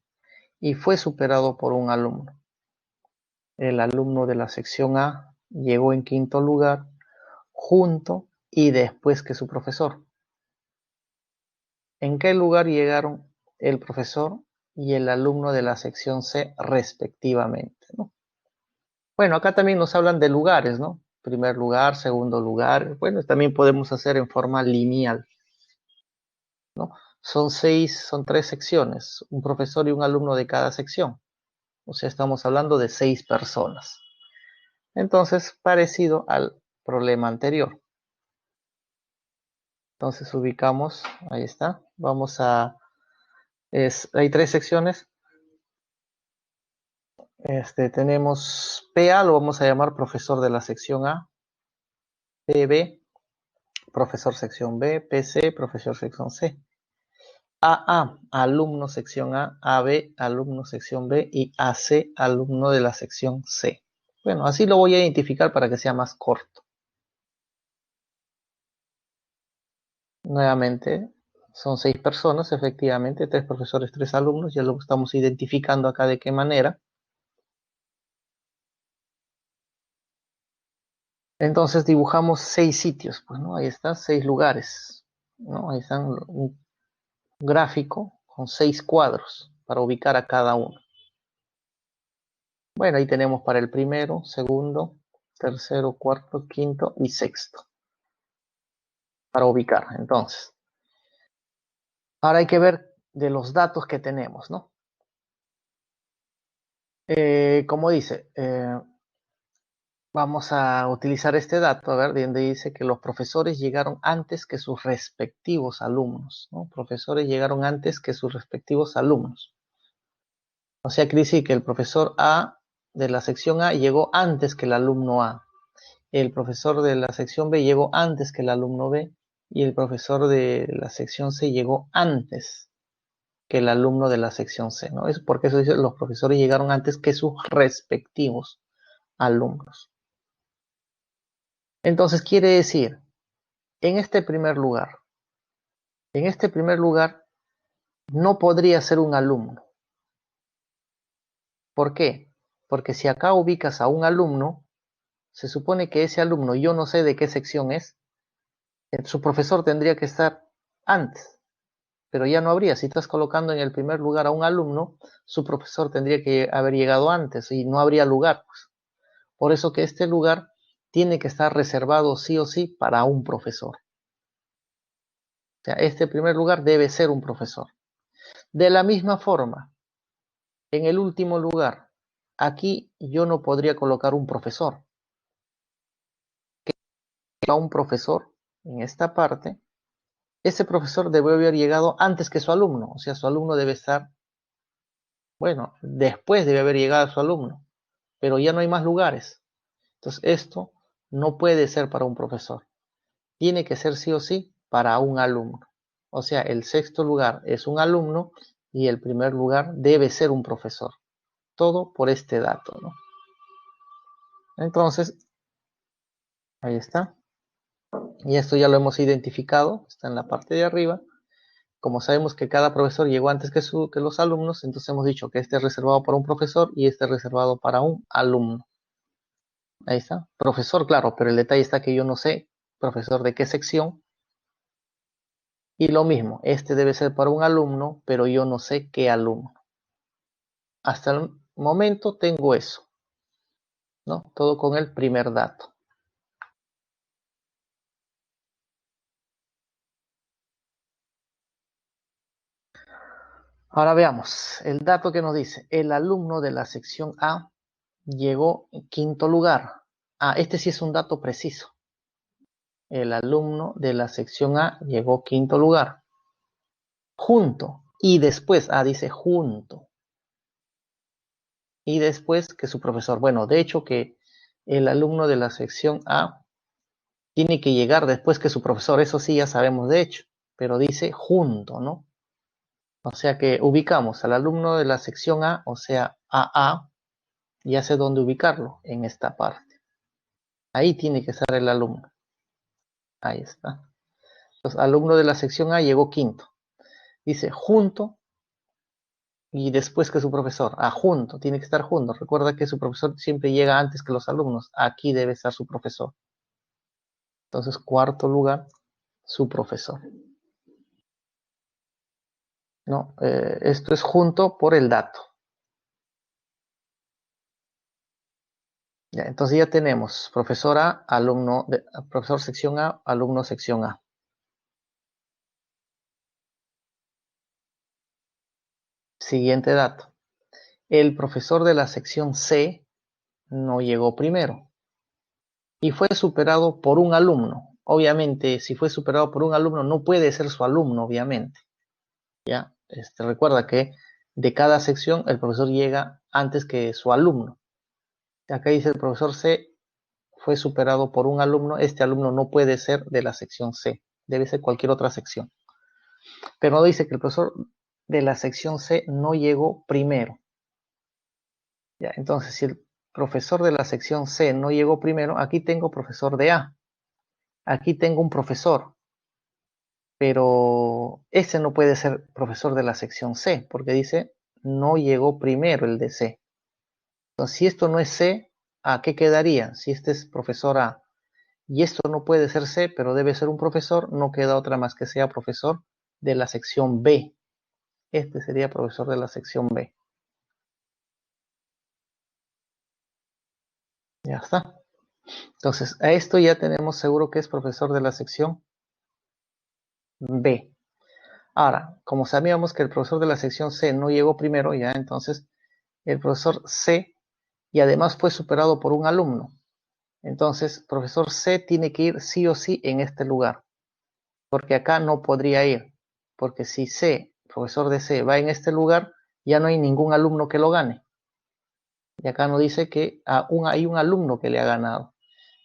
y fue superado por un alumno. El alumno de la sección A llegó en quinto lugar junto y después que su profesor. ¿En qué lugar llegaron el profesor y el alumno de la sección C respectivamente, ¿no? Bueno, acá también nos hablan de lugares, ¿no? Primer lugar, segundo lugar. Bueno, también podemos hacer en forma lineal, ¿no? Son 3 secciones, un profesor y un alumno de cada sección. O sea, estamos hablando de 6 personas. Entonces, parecido al problema anterior. Entonces ubicamos, ahí está. Hay 3 secciones. Tenemos PA, lo vamos a llamar profesor de la sección A. PB, profesor sección B. PC, profesor sección C. AA, alumno sección A. AB, alumno sección B. Y AC, alumno de la sección C. Bueno, así lo voy a identificar para que sea más corto. Nuevamente, son 6 personas, efectivamente, 3 profesores, 3 alumnos. Ya lo estamos identificando acá de qué manera. Entonces dibujamos 6 sitios, pues, ¿no? Ahí está, 6 lugares, ¿no? Ahí están un gráfico con 6 cuadros para ubicar a cada uno. Bueno, ahí tenemos para el primero, segundo, tercero, cuarto, quinto y sexto para ubicar. Entonces, ahora hay que ver de los datos que tenemos, ¿no? Como dice, vamos a utilizar este dato, a ver, donde dice que los profesores llegaron antes que sus respectivos alumnos, ¿no? Profesores llegaron antes que sus respectivos alumnos. O sea, quiere decir que el profesor A de la sección A llegó antes que el alumno A. El profesor de la sección B llegó antes que el alumno B. Y el profesor de la sección C llegó antes que el alumno de la sección C, ¿no? Es porque eso dice, los profesores llegaron antes que sus respectivos alumnos. Entonces quiere decir, en este primer lugar, no podría ser un alumno. ¿Por qué? Porque si acá ubicas a un alumno, se supone que ese alumno, yo no sé de qué sección es, su profesor tendría que estar antes, pero ya no habría. Si estás colocando en el primer lugar a un alumno, su profesor tendría que haber llegado antes y no habría lugar, pues. Por eso que este lugar tiene que estar reservado sí o sí para un profesor. O sea, este primer lugar debe ser un profesor. De la misma forma, en el último lugar, aquí yo no podría colocar un profesor. A un profesor en esta parte, ese profesor debe haber llegado antes que su alumno. O sea, su alumno debe estar, bueno, después debe haber llegado a su alumno, pero ya no hay más lugares. Entonces, esto no puede ser para un profesor. Tiene que ser sí o sí para un alumno. O sea, el sexto lugar es un alumno y el primer lugar debe ser un profesor. Todo por este dato, ¿no? Entonces, ahí está. Y esto ya lo hemos identificado, está en la parte de arriba. Como sabemos que cada profesor llegó antes que los alumnos, entonces hemos dicho que este es reservado para un profesor y este es reservado para un alumno. Ahí está. Profesor, claro, pero el detalle está que yo no sé profesor de qué sección. Y lo mismo, este debe ser para un alumno, pero yo no sé qué alumno. Hasta el momento tengo eso, ¿no? Todo con el primer dato. Ahora veamos el dato que nos dice. El alumno de la sección A llegó en quinto lugar. Este sí es un dato preciso. El alumno de la sección A llegó quinto lugar. Junto. Y después, dice junto. Y después que su profesor. Bueno, de hecho que el alumno de la sección A tiene que llegar después que su profesor. Eso sí ya sabemos de hecho. Pero dice junto, ¿no? O sea que ubicamos al alumno de la sección A, o sea, AA, ya sé dónde ubicarlo, en esta parte. Ahí tiene que estar el alumno. Ahí está. Entonces, alumno de la sección A llegó quinto. Dice junto y después que su profesor. Junto, tiene que estar junto. Recuerda que su profesor siempre llega antes que los alumnos. Aquí debe estar su profesor. Entonces, cuarto lugar, su profesor. ¿No? Esto es junto por el dato. Ya, entonces ya tenemos profesor A, profesor sección A, alumno sección A. Siguiente dato. El profesor de la sección C no llegó primero y fue superado por un alumno. Obviamente, si fue superado por un alumno, no puede ser su alumno, obviamente. ¿Ya? Recuerda que de cada sección el profesor llega antes que su alumno. Acá dice el profesor C fue superado por un alumno. Este alumno no puede ser de la sección C. Debe ser cualquier otra sección. Pero no dice que el profesor de la sección C no llegó primero. ¿Ya? Entonces, si el profesor de la sección C no llegó primero, aquí tengo profesor de A. Aquí tengo un profesor, pero ese no puede ser profesor de la sección C, porque dice no llegó primero el de C. Entonces, si esto no es C, ¿a qué quedaría? Si este es profesor A y esto no puede ser C, pero debe ser un profesor, no queda otra más que sea profesor de la sección B. Este sería profesor de la sección B. Ya está. Entonces, a esto ya tenemos seguro que es profesor de la sección B. Ahora, como sabíamos que el profesor de la sección C no llegó primero, ya entonces el profesor C y además fue superado por un alumno. Entonces, profesor C tiene que ir sí o sí en este lugar, porque acá no podría ir, porque si C, profesor de C, va en este lugar, ya no hay ningún alumno que lo gane. Y acá nos dice que hay un alumno que le ha ganado.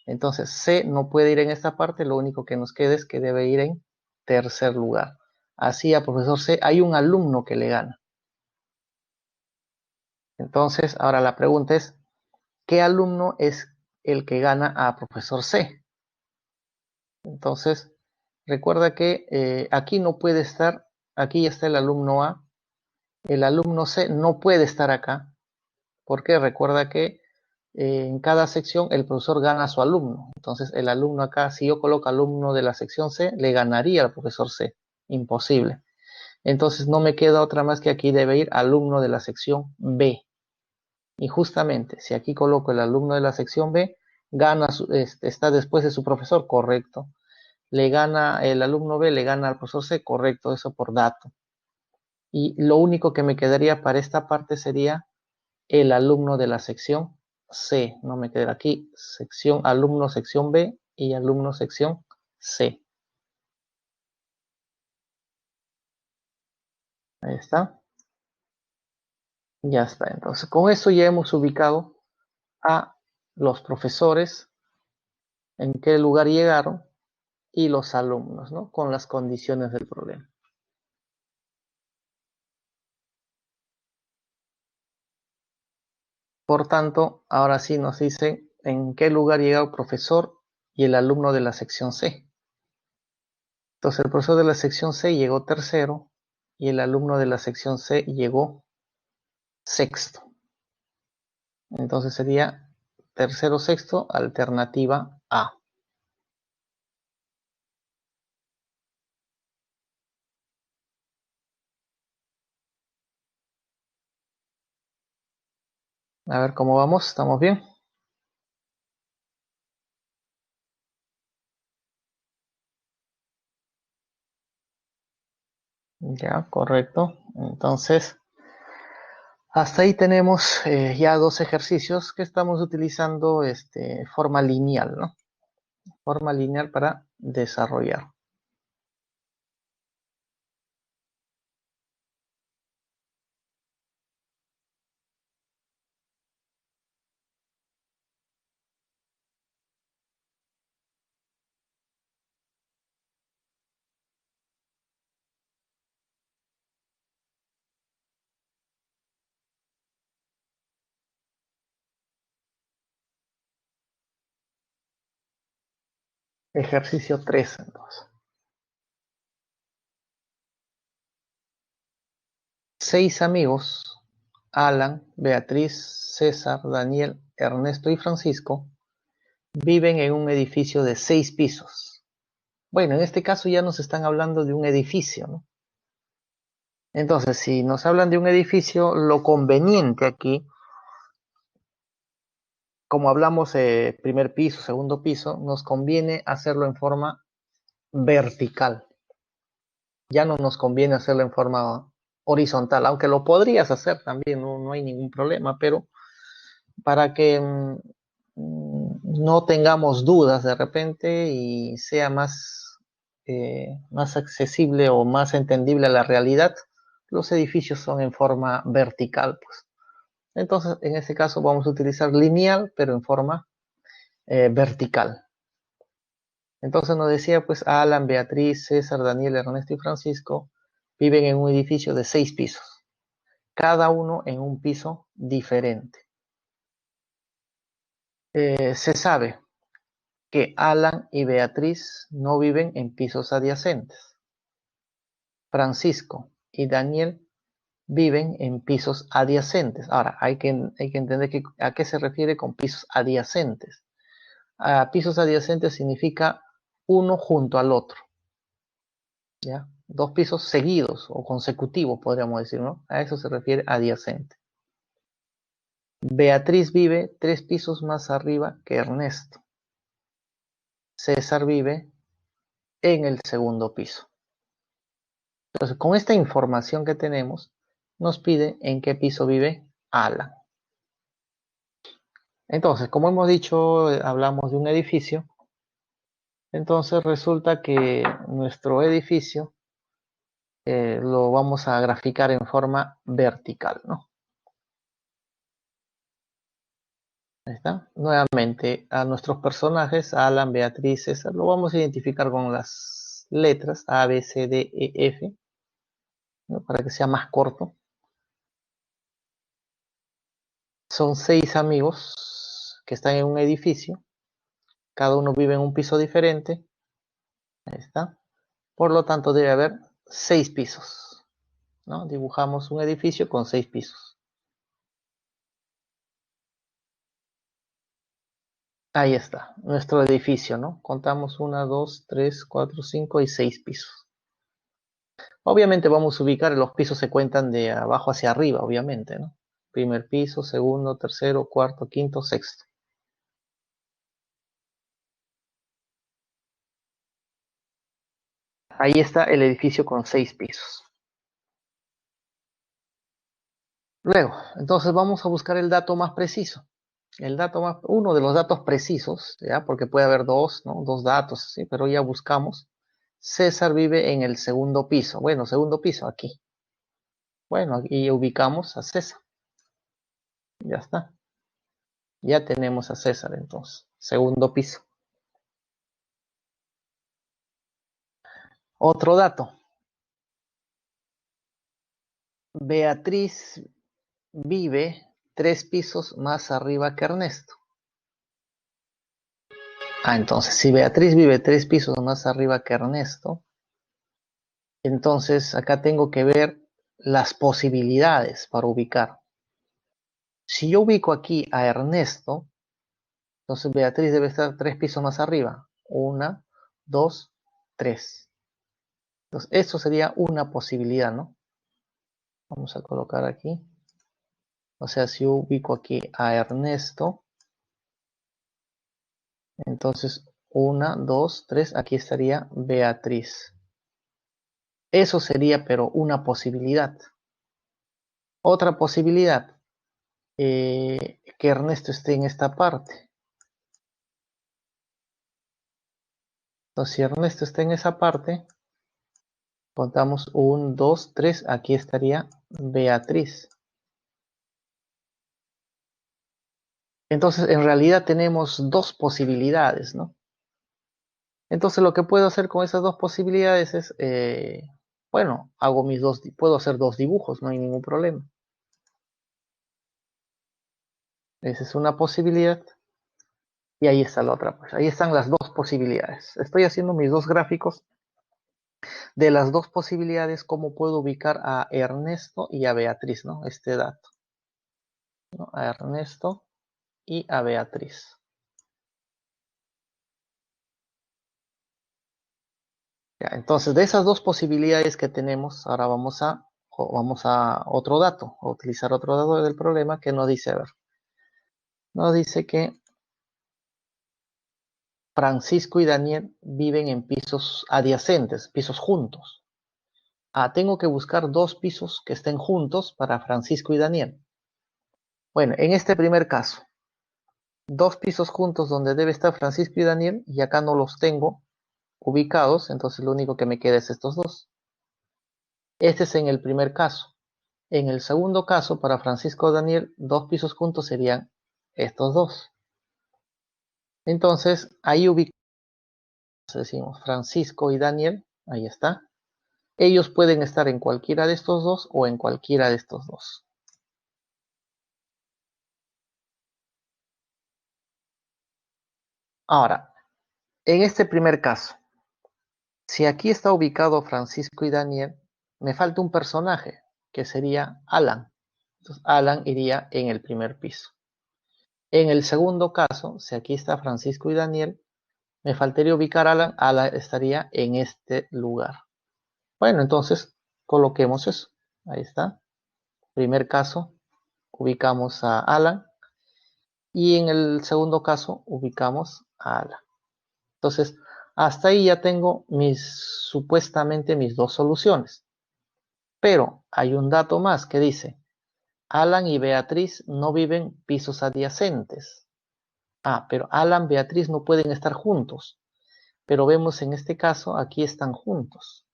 Entonces, C no puede ir en esta parte, lo único que nos queda es que debe ir en tercer lugar. Así a profesor C hay un alumno que le gana. Entonces, ahora la pregunta es, ¿qué alumno es el que gana a profesor C? Entonces, recuerda que aquí no puede estar, aquí ya está el alumno A, el alumno C no puede estar acá, porque recuerda que en cada sección el profesor gana a su alumno. Entonces, el alumno acá, si yo coloco alumno de la sección C, le ganaría al profesor C. Imposible. Entonces, no me queda otra más que aquí debe ir alumno de la sección B. Y justamente, si aquí coloco el alumno de la sección B, está después de su profesor, correcto. Le gana el alumno B, le gana al profesor C, correcto, eso por dato. Y lo único que me quedaría para esta parte sería el alumno de la sección C. No me quedará aquí, sección alumno sección B y alumno sección C. Ahí está. Ya está. Entonces, con eso ya hemos ubicado a los profesores, en qué lugar llegaron y los alumnos, ¿no? Con las condiciones del problema. Por tanto, ahora sí nos dice en qué lugar llega el profesor y el alumno de la sección C. Entonces, el profesor de la sección C llegó tercero y el alumno de la sección C llegó sexto. Entonces sería tercero, sexto, alternativa A. A ver cómo vamos, ¿estamos bien? Ya, correcto. Entonces, hasta ahí tenemos ya dos ejercicios que estamos utilizando forma lineal, ¿no? Forma lineal para desarrollar. Ejercicio 3, entonces. 6 amigos, Alan, Beatriz, César, Daniel, Ernesto y Francisco, viven en un edificio de 6 pisos. Bueno, en este caso ya nos están hablando de un edificio, ¿no? Entonces, si nos hablan de un edificio, lo conveniente aquí, como hablamos primer piso, segundo piso, nos conviene hacerlo en forma vertical. Ya no nos conviene hacerlo en forma horizontal, aunque lo podrías hacer también, no hay ningún problema, pero para que no tengamos dudas de repente y sea más accesible o más entendible a la realidad, los edificios son en forma vertical, pues. Entonces, en este caso vamos a utilizar lineal, pero en forma vertical. Entonces nos decía, pues, Alan, Beatriz, César, Daniel, Ernesto y Francisco viven en un edificio de 6 pisos, cada uno en un piso diferente. Se sabe que Alan y Beatriz no viven en pisos adyacentes. Francisco y Daniel viven en pisos adyacentes. Ahora, hay que entender a qué se refiere con pisos adyacentes. A pisos adyacentes significa uno junto al otro, ¿ya? Dos pisos seguidos o consecutivos, podríamos decir, ¿no? A eso se refiere adyacente. Beatriz vive 3 pisos más arriba que Ernesto. César vive en el segundo piso. Entonces, con esta información que tenemos, nos pide en qué piso vive Alan. Entonces, como hemos dicho, hablamos de un edificio. Entonces resulta que nuestro edificio lo vamos a graficar en forma vertical, ¿no? Ahí está. Nuevamente, a nuestros personajes, Alan, Beatriz, César, lo vamos a identificar con las letras A, B, C, D, E, F, ¿no? Para que sea más corto. Son 6 amigos que están en un edificio. Cada uno vive en un piso diferente. Ahí está. Por lo tanto, debe haber 6 pisos, ¿no? Dibujamos un edificio con 6 pisos. Ahí está, nuestro edificio, ¿no? Contamos 1, 2, 3, 4, 5 y 6 pisos. Obviamente vamos a ubicar, los pisos se cuentan de abajo hacia arriba, obviamente, ¿no? Primer piso, segundo, tercero, cuarto, quinto, sexto. Ahí está el edificio con 6 pisos. Luego, entonces vamos a buscar el dato más preciso. Uno de los datos precisos, ¿ya? Porque puede haber dos, ¿no? Dos datos, ¿sí? Pero ya buscamos. César vive en el segundo piso. Bueno, segundo piso, aquí. Bueno, aquí ubicamos a César. Ya está. Ya tenemos a César entonces. Segundo piso. Otro dato. Beatriz vive 3 pisos más arriba que Ernesto. Entonces, si Beatriz vive 3 pisos más arriba que Ernesto, entonces acá tengo que ver las posibilidades para ubicar. Si yo ubico aquí a Ernesto, entonces Beatriz debe estar 3 pisos más arriba. 1, 2, 3. Entonces, eso sería una posibilidad, ¿no? Vamos a colocar aquí. O sea, si yo ubico aquí a Ernesto, entonces 1, 2, 3, aquí estaría Beatriz. Eso sería, pero una posibilidad. Otra posibilidad, que Ernesto esté en esta parte. Entonces, si Ernesto está en esa parte, contamos 1, 2, 3, aquí estaría Beatriz. Entonces, en realidad tenemos dos posibilidades, ¿no? Entonces, lo que puedo hacer con esas dos posibilidades es, bueno, puedo hacer dos dibujos, no hay ningún problema. Esa es una posibilidad. Y ahí está la otra, pues ahí están las dos posibilidades. Estoy haciendo mis dos gráficos de las dos posibilidades, cómo puedo ubicar a Ernesto y a Beatriz, ¿no? Este dato, ¿no? A Ernesto y a Beatriz. Ya, entonces, de esas dos posibilidades que tenemos, ahora vamos a otro dato, a utilizar otro dato del problema que nos dice, a ver, nos dice que Francisco y Daniel viven en pisos adyacentes, pisos juntos. Tengo que buscar dos pisos que estén juntos para Francisco y Daniel. Bueno, en este primer caso, dos pisos juntos donde debe estar Francisco y Daniel, y acá no los tengo ubicados, entonces lo único que me queda es estos dos. Este es en el primer caso. En el segundo caso, para Francisco y Daniel, dos pisos juntos serían estos dos. Entonces, ahí ubicamos, decimos Francisco y Daniel, ahí está. Ellos pueden estar en cualquiera de estos dos o en cualquiera de estos dos. Ahora, en este primer caso, si aquí está ubicado Francisco y Daniel, me falta un personaje, que sería Alan. Entonces, Alan iría en el primer piso. En el segundo caso, si aquí está Francisco y Daniel, me faltaría ubicar a Alan. Alan estaría en este lugar. Bueno, entonces, coloquemos eso. Ahí está. Primer caso, ubicamos a Alan. Y en el segundo caso, ubicamos a Alan. Entonces, hasta ahí ya tengo supuestamente mis dos soluciones. Pero hay un dato más que dice, Alan y Beatriz no viven pisos adyacentes. Pero Alan y Beatriz no pueden estar juntos. Pero vemos en este caso, aquí están juntos.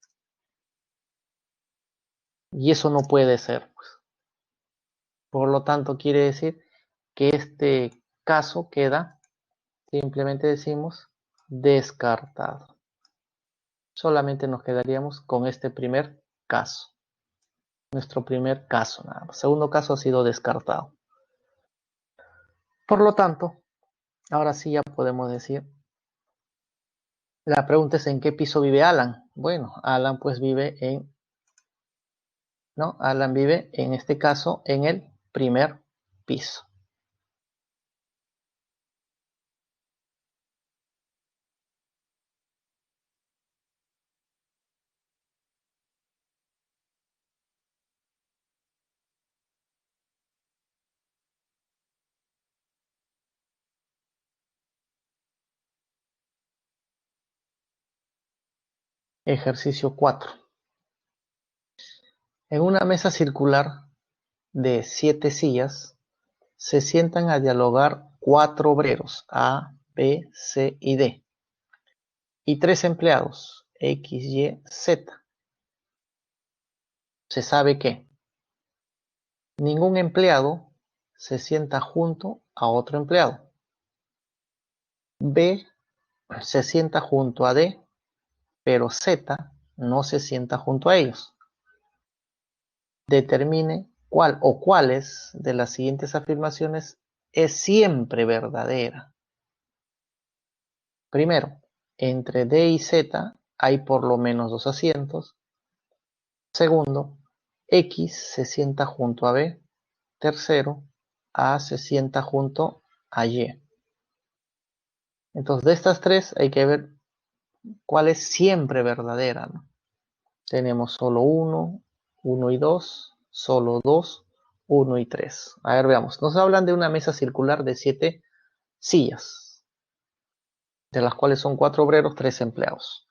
Y eso no puede ser, pues. Por lo tanto, quiere decir que este caso queda, simplemente decimos, descartado. Solamente nos quedaríamos con este primer caso. Nuestro primer caso, nada más. Segundo caso ha sido descartado. Por lo tanto, ahora sí ya podemos decir, la pregunta es ¿en qué piso vive Alan? Bueno, Alan pues vive ¿no? Alan vive en este caso en el primer piso. Ejercicio 4. En una mesa circular de 7 sillas se sientan a dialogar 4 obreros A, B, C y D y 3 empleados X, Y, Z. Se sabe que ningún empleado se sienta junto a otro empleado. B se sienta junto a D, pero Z no se sienta junto a ellos. Determine cuál o cuáles de las siguientes afirmaciones es siempre verdadera. Primero, entre D y Z hay por lo menos 2 asientos. Segundo, X se sienta junto a B. Tercero, A se sienta junto a Y. Entonces, de estas tres hay que ver cuál es siempre verdadera, ¿no? Tenemos solo 1, 1 y 2, solo 2, 1 y 3. A ver, veamos. Nos hablan de una mesa circular de 7 sillas, de las cuales son 4 obreros, 3 empleados.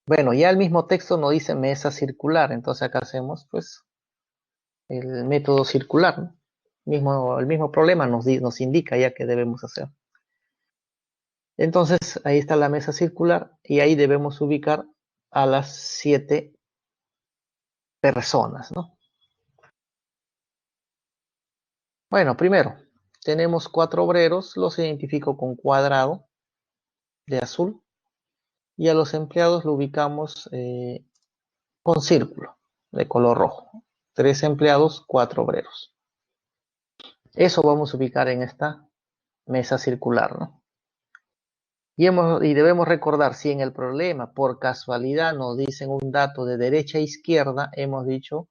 Bueno, ya el mismo texto nos dice mesa circular, entonces acá hacemos pues el método circular, ¿no? El mismo problema nos indica ya que debemos hacer. Entonces ahí está la mesa circular y ahí debemos ubicar a las 7 personas, ¿no? Bueno, primero, tenemos 4 obreros, los identifico con cuadrado de azul y a los empleados lo ubicamos con círculo de color rojo. 3 empleados, 4 obreros. Eso vamos a ubicar en esta mesa circular, ¿no? Y debemos recordar, si en el problema por casualidad nos dicen un dato de derecha a izquierda, hemos dicho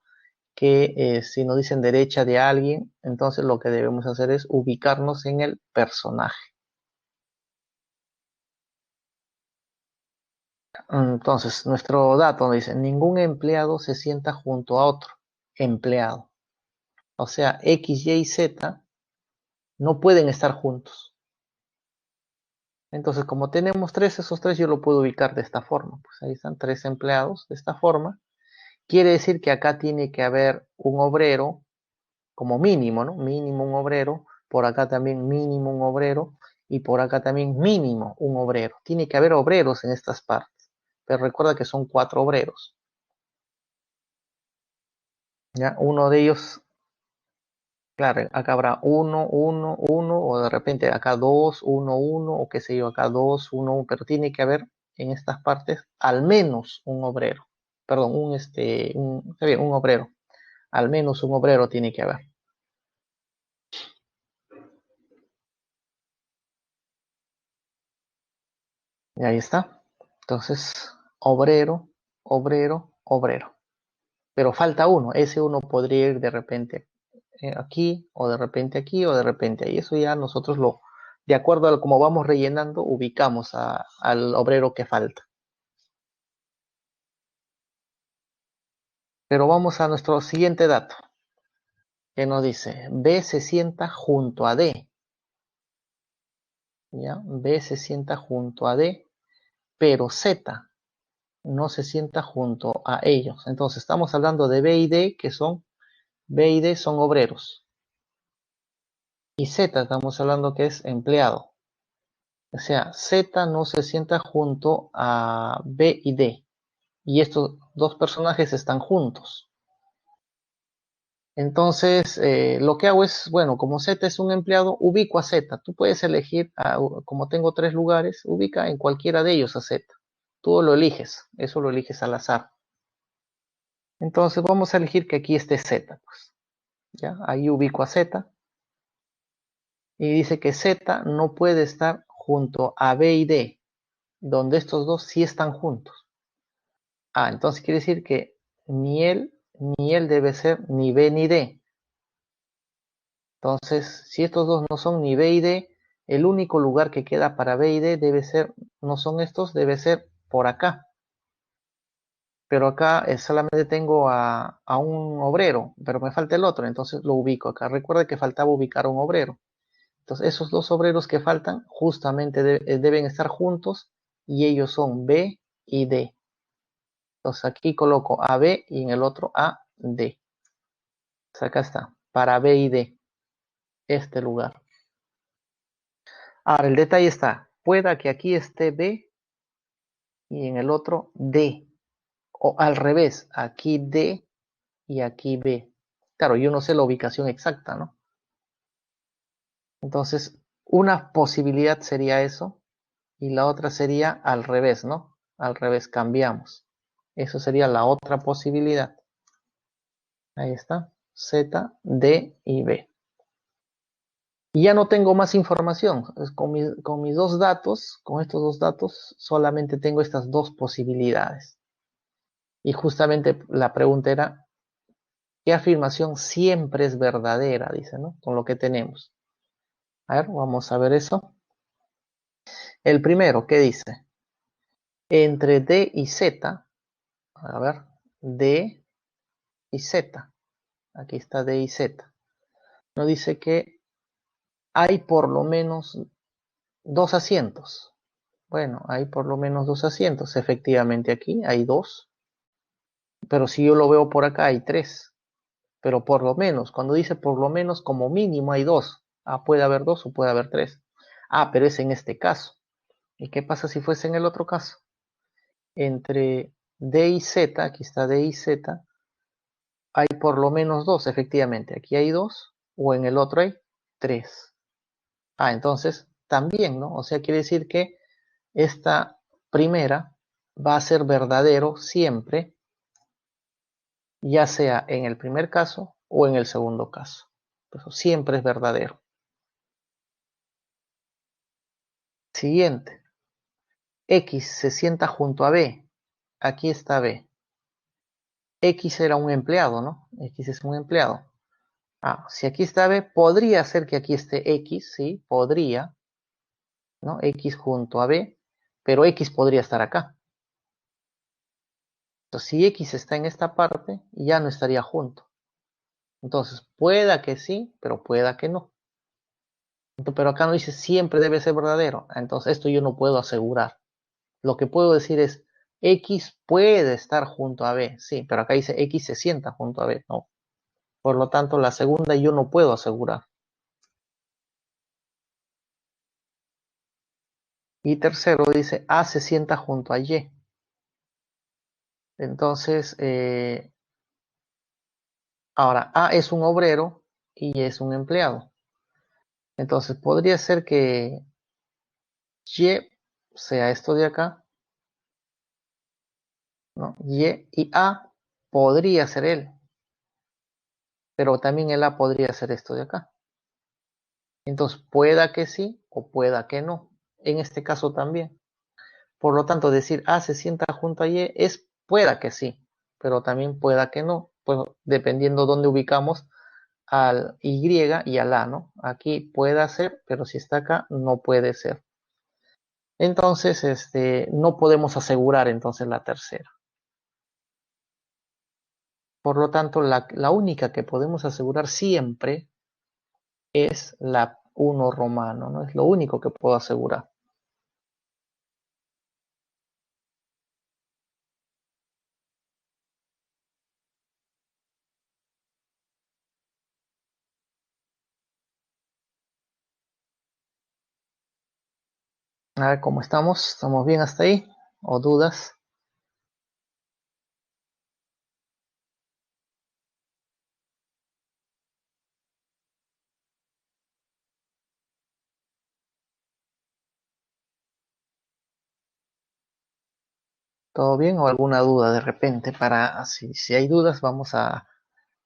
que si nos dicen derecha de alguien, entonces lo que debemos hacer es ubicarnos en el personaje. Entonces, nuestro dato nos dice, ningún empleado se sienta junto a otro empleado. O sea, X, Y, Z no pueden estar juntos. Entonces, como tenemos esos tres yo lo puedo ubicar de esta forma. Pues ahí están 3 empleados de esta forma. Quiere decir que acá tiene que haber un obrero como mínimo, ¿no? Mínimo un obrero, por acá también mínimo un obrero y por acá también mínimo un obrero. Tiene que haber obreros en estas partes, pero recuerda que son 4 obreros. ¿Ya? Uno de ellos, claro, acá habrá uno, uno, uno, o de repente acá 2, 1, 1, o qué sé yo, acá 2, 1, 1, pero tiene que haber en estas partes al menos un obrero. Perdón, está bien, un obrero. Al menos un obrero tiene que haber. Y ahí está. Entonces, obrero, obrero, obrero. Pero falta uno. Ese uno podría ir de repente aquí, o de repente aquí, o de repente ahí. Eso ya nosotros de acuerdo a cómo vamos rellenando, ubicamos al obrero que falta. Pero vamos a nuestro siguiente dato, que nos dice, B se sienta junto a D. ¿Ya? B se sienta junto a D, pero Z no se sienta junto a ellos. Entonces, estamos hablando de B y D, que son B y D son obreros. Y Z estamos hablando que es empleado. O sea, Z no se sienta junto a B y D. Y estos dos personajes están juntos. Entonces, lo que hago es, bueno, como Z es un empleado, ubico a Z. Tú puedes elegir, como tengo 3 lugares, ubica en cualquiera de ellos a Z. Tú lo eliges, eso lo eliges al azar. Entonces vamos a elegir que aquí esté Z, pues. ¿Ya? Ahí ubico a Z. Y dice que Z no puede estar junto a B y D, donde estos dos sí están juntos. Entonces quiere decir que ni él debe ser ni B ni D. Entonces, si estos dos no son ni B y D, el único lugar que queda para B y D debe ser, no son estos, debe ser por acá. Pero acá solamente tengo a un obrero, pero me falta el otro, entonces lo ubico acá. Recuerda que faltaba ubicar a un obrero. Entonces, esos dos obreros que faltan justamente deben estar juntos y ellos son B y D. Entonces, aquí coloco a B y en el otro a D. Entonces, acá está, para B y D, este lugar. Ahora, el detalle está, pueda que aquí esté B y en el otro D. O al revés, aquí D y aquí B. Claro, yo no sé la ubicación exacta, ¿no? Entonces, una posibilidad sería eso y la otra sería al revés, ¿no? Al revés, cambiamos. Eso sería la otra posibilidad. Ahí está. Z, D y B. Y ya no tengo más información. Con mis dos datos, con estos dos datos, solamente tengo estas dos posibilidades. Y justamente la pregunta era, ¿qué afirmación siempre es verdadera? Dice, ¿no? Con lo que tenemos. A ver, vamos a ver eso. El primero, ¿qué dice? Entre D y Z, a ver, D y Z. Aquí está D y Z. Nos dice que hay por lo menos 2 asientos. Bueno, hay por lo menos dos asientos. Efectivamente aquí hay dos. Pero si yo lo veo por acá hay tres. Pero por lo menos, cuando dice por lo menos, como mínimo hay dos. Ah, puede haber dos o puede haber tres. Ah, pero es en este caso. ¿Y qué pasa si fuese en el otro caso? Entre D y Z, aquí está D y Z, hay por lo menos dos, efectivamente. Aquí hay dos, o en el otro hay tres. Ah, entonces también, ¿no? O sea, quiere decir que esta primera va a ser verdadero siempre, ya sea en el primer caso o en el segundo caso. Eso siempre es verdadero. Siguiente. X se sienta junto a B. Aquí está B. X era un empleado, ¿no? X es un empleado. Ah, si aquí está B, podría ser que aquí esté X, ¿sí? Podría, ¿no? X junto a B, pero X podría estar acá. Entonces, si X está en esta parte, ya no estaría junto. Entonces, pueda que sí, pero pueda que no. Pero acá no dice siempre debe ser verdadero. Entonces, esto yo no puedo asegurar. Lo que puedo decir es, X puede estar junto a B, sí, pero acá dice X se sienta junto a B, no. Por lo tanto, la segunda yo no puedo asegurar. Y tercero dice, A se sienta junto a Y. Entonces, ahora A es un obrero y Y es un empleado. Entonces, podría ser que Y sea esto de acá, ¿no? Y A podría ser él, pero también el A podría ser esto de acá. Entonces, pueda que sí o pueda que no. En este caso también. Por lo tanto, decir A se sienta junto a Y es pueda que sí, pero también pueda que no, pues dependiendo dónde ubicamos al Y y al A, ¿no? Aquí puede ser, pero si está acá, no puede ser. Entonces, no podemos asegurar entonces la tercera. Por lo tanto, la única que podemos asegurar siempre es la 1 romano, ¿no? Es lo único que puedo asegurar. A ver cómo estamos. ¿Estamos bien hasta ahí? ¿O dudas? ¿Todo bien? ¿O alguna duda de repente? Para, si hay dudas, vamos a...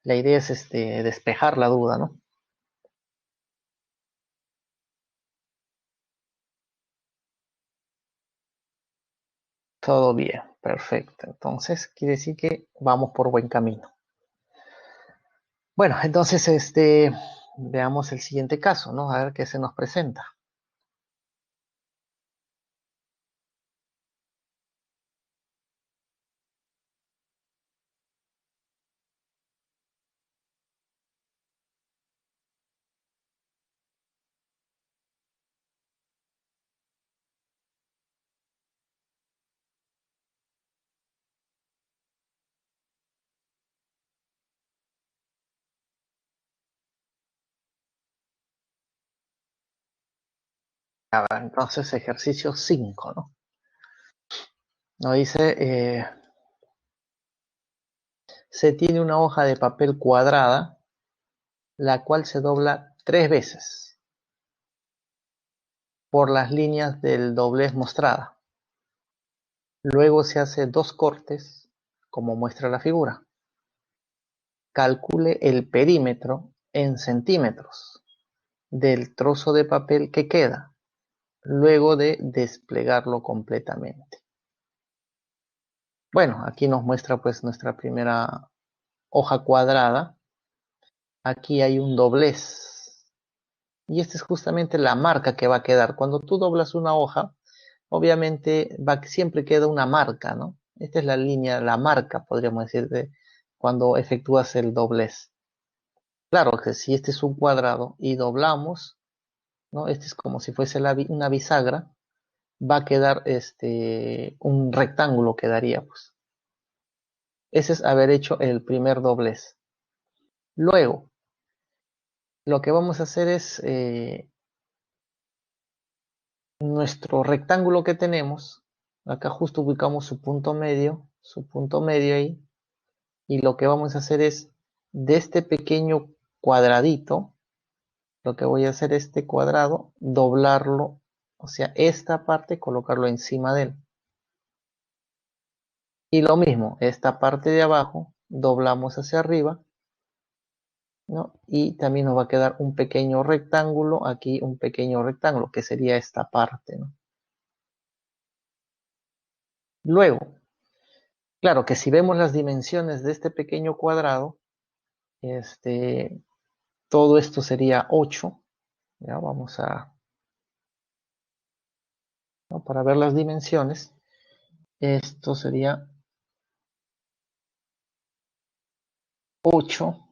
La idea es despejar la duda, ¿no? Todo bien, perfecto. Entonces, quiere decir que vamos por buen camino. Bueno, entonces, veamos el siguiente caso, ¿no? A ver qué se nos presenta. A ver, entonces, ejercicio 5, ¿no? Nos dice, se tiene una hoja de papel cuadrada, la cual se dobla 3 veces por las líneas del doblez mostrada. Luego se hace 2 cortes, como muestra la figura. Calcule el perímetro en centímetros del trozo de papel que queda, luego de desplegarlo completamente. Bueno, aquí nos muestra pues nuestra primera hoja cuadrada. Aquí hay un doblez. Y esta es justamente la marca que va a quedar. Cuando tú doblas una hoja, obviamente siempre queda una marca, ¿no? Esta es la línea, la marca, podríamos decir, de cuando efectúas el doblez. Claro que si este es un cuadrado y doblamos, ¿no? Este es como si fuese una bisagra. va a quedar un rectángulo quedaría, pues. Ese es haber hecho el primer doblez. Luego, lo que vamos a hacer es nuestro rectángulo que tenemos. Acá justo ubicamos su punto medio ahí. Y lo que vamos a hacer es, de este pequeño cuadradito, lo que voy a hacer este cuadrado, doblarlo, o sea, esta parte, colocarlo encima de él. Y lo mismo, esta parte de abajo, doblamos hacia arriba, ¿no? Y también nos va a quedar un pequeño rectángulo, aquí un pequeño rectángulo, que sería esta parte, ¿no? Luego, claro que si vemos las dimensiones de este pequeño cuadrado, todo esto sería 8. Ya vamos a, ¿no? Para ver las dimensiones, esto sería 8.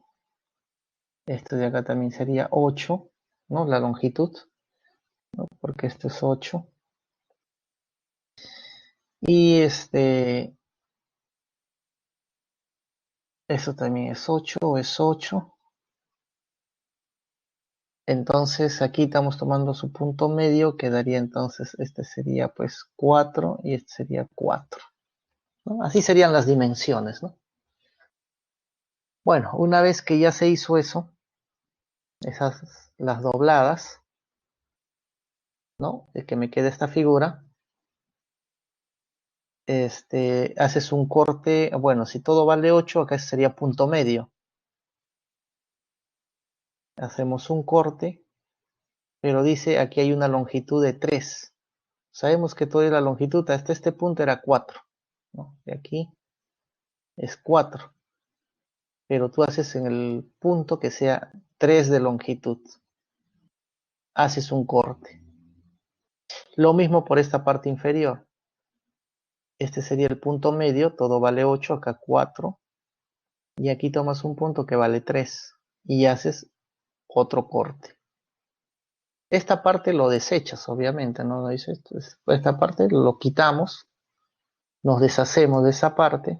Esto de acá también sería 8, ¿no? La longitud, ¿no? Porque esto es 8. Y esto también es 8, es 8. Entonces aquí estamos tomando su punto medio, quedaría entonces, este sería pues 4 y este sería 4, ¿no? Así serían las dimensiones, ¿no? Bueno, una vez que ya se hizo eso, esas las dobladas, ¿no? De que me quede esta figura, haces un corte, bueno, si todo vale 8, acá sería punto medio. Hacemos un corte, pero dice aquí hay una longitud de 3. Sabemos que toda la longitud hasta este punto era 4, ¿no? De aquí es 4, pero tú haces en el punto que sea 3 de longitud. Haces un corte. Lo mismo por esta parte inferior. Este sería el punto medio, todo vale 8, acá 4. Y aquí tomas un punto que vale 3 y haces otro corte. Esta parte lo desechas, obviamente, ¿no? Dices, esta parte lo quitamos, nos deshacemos de esa parte,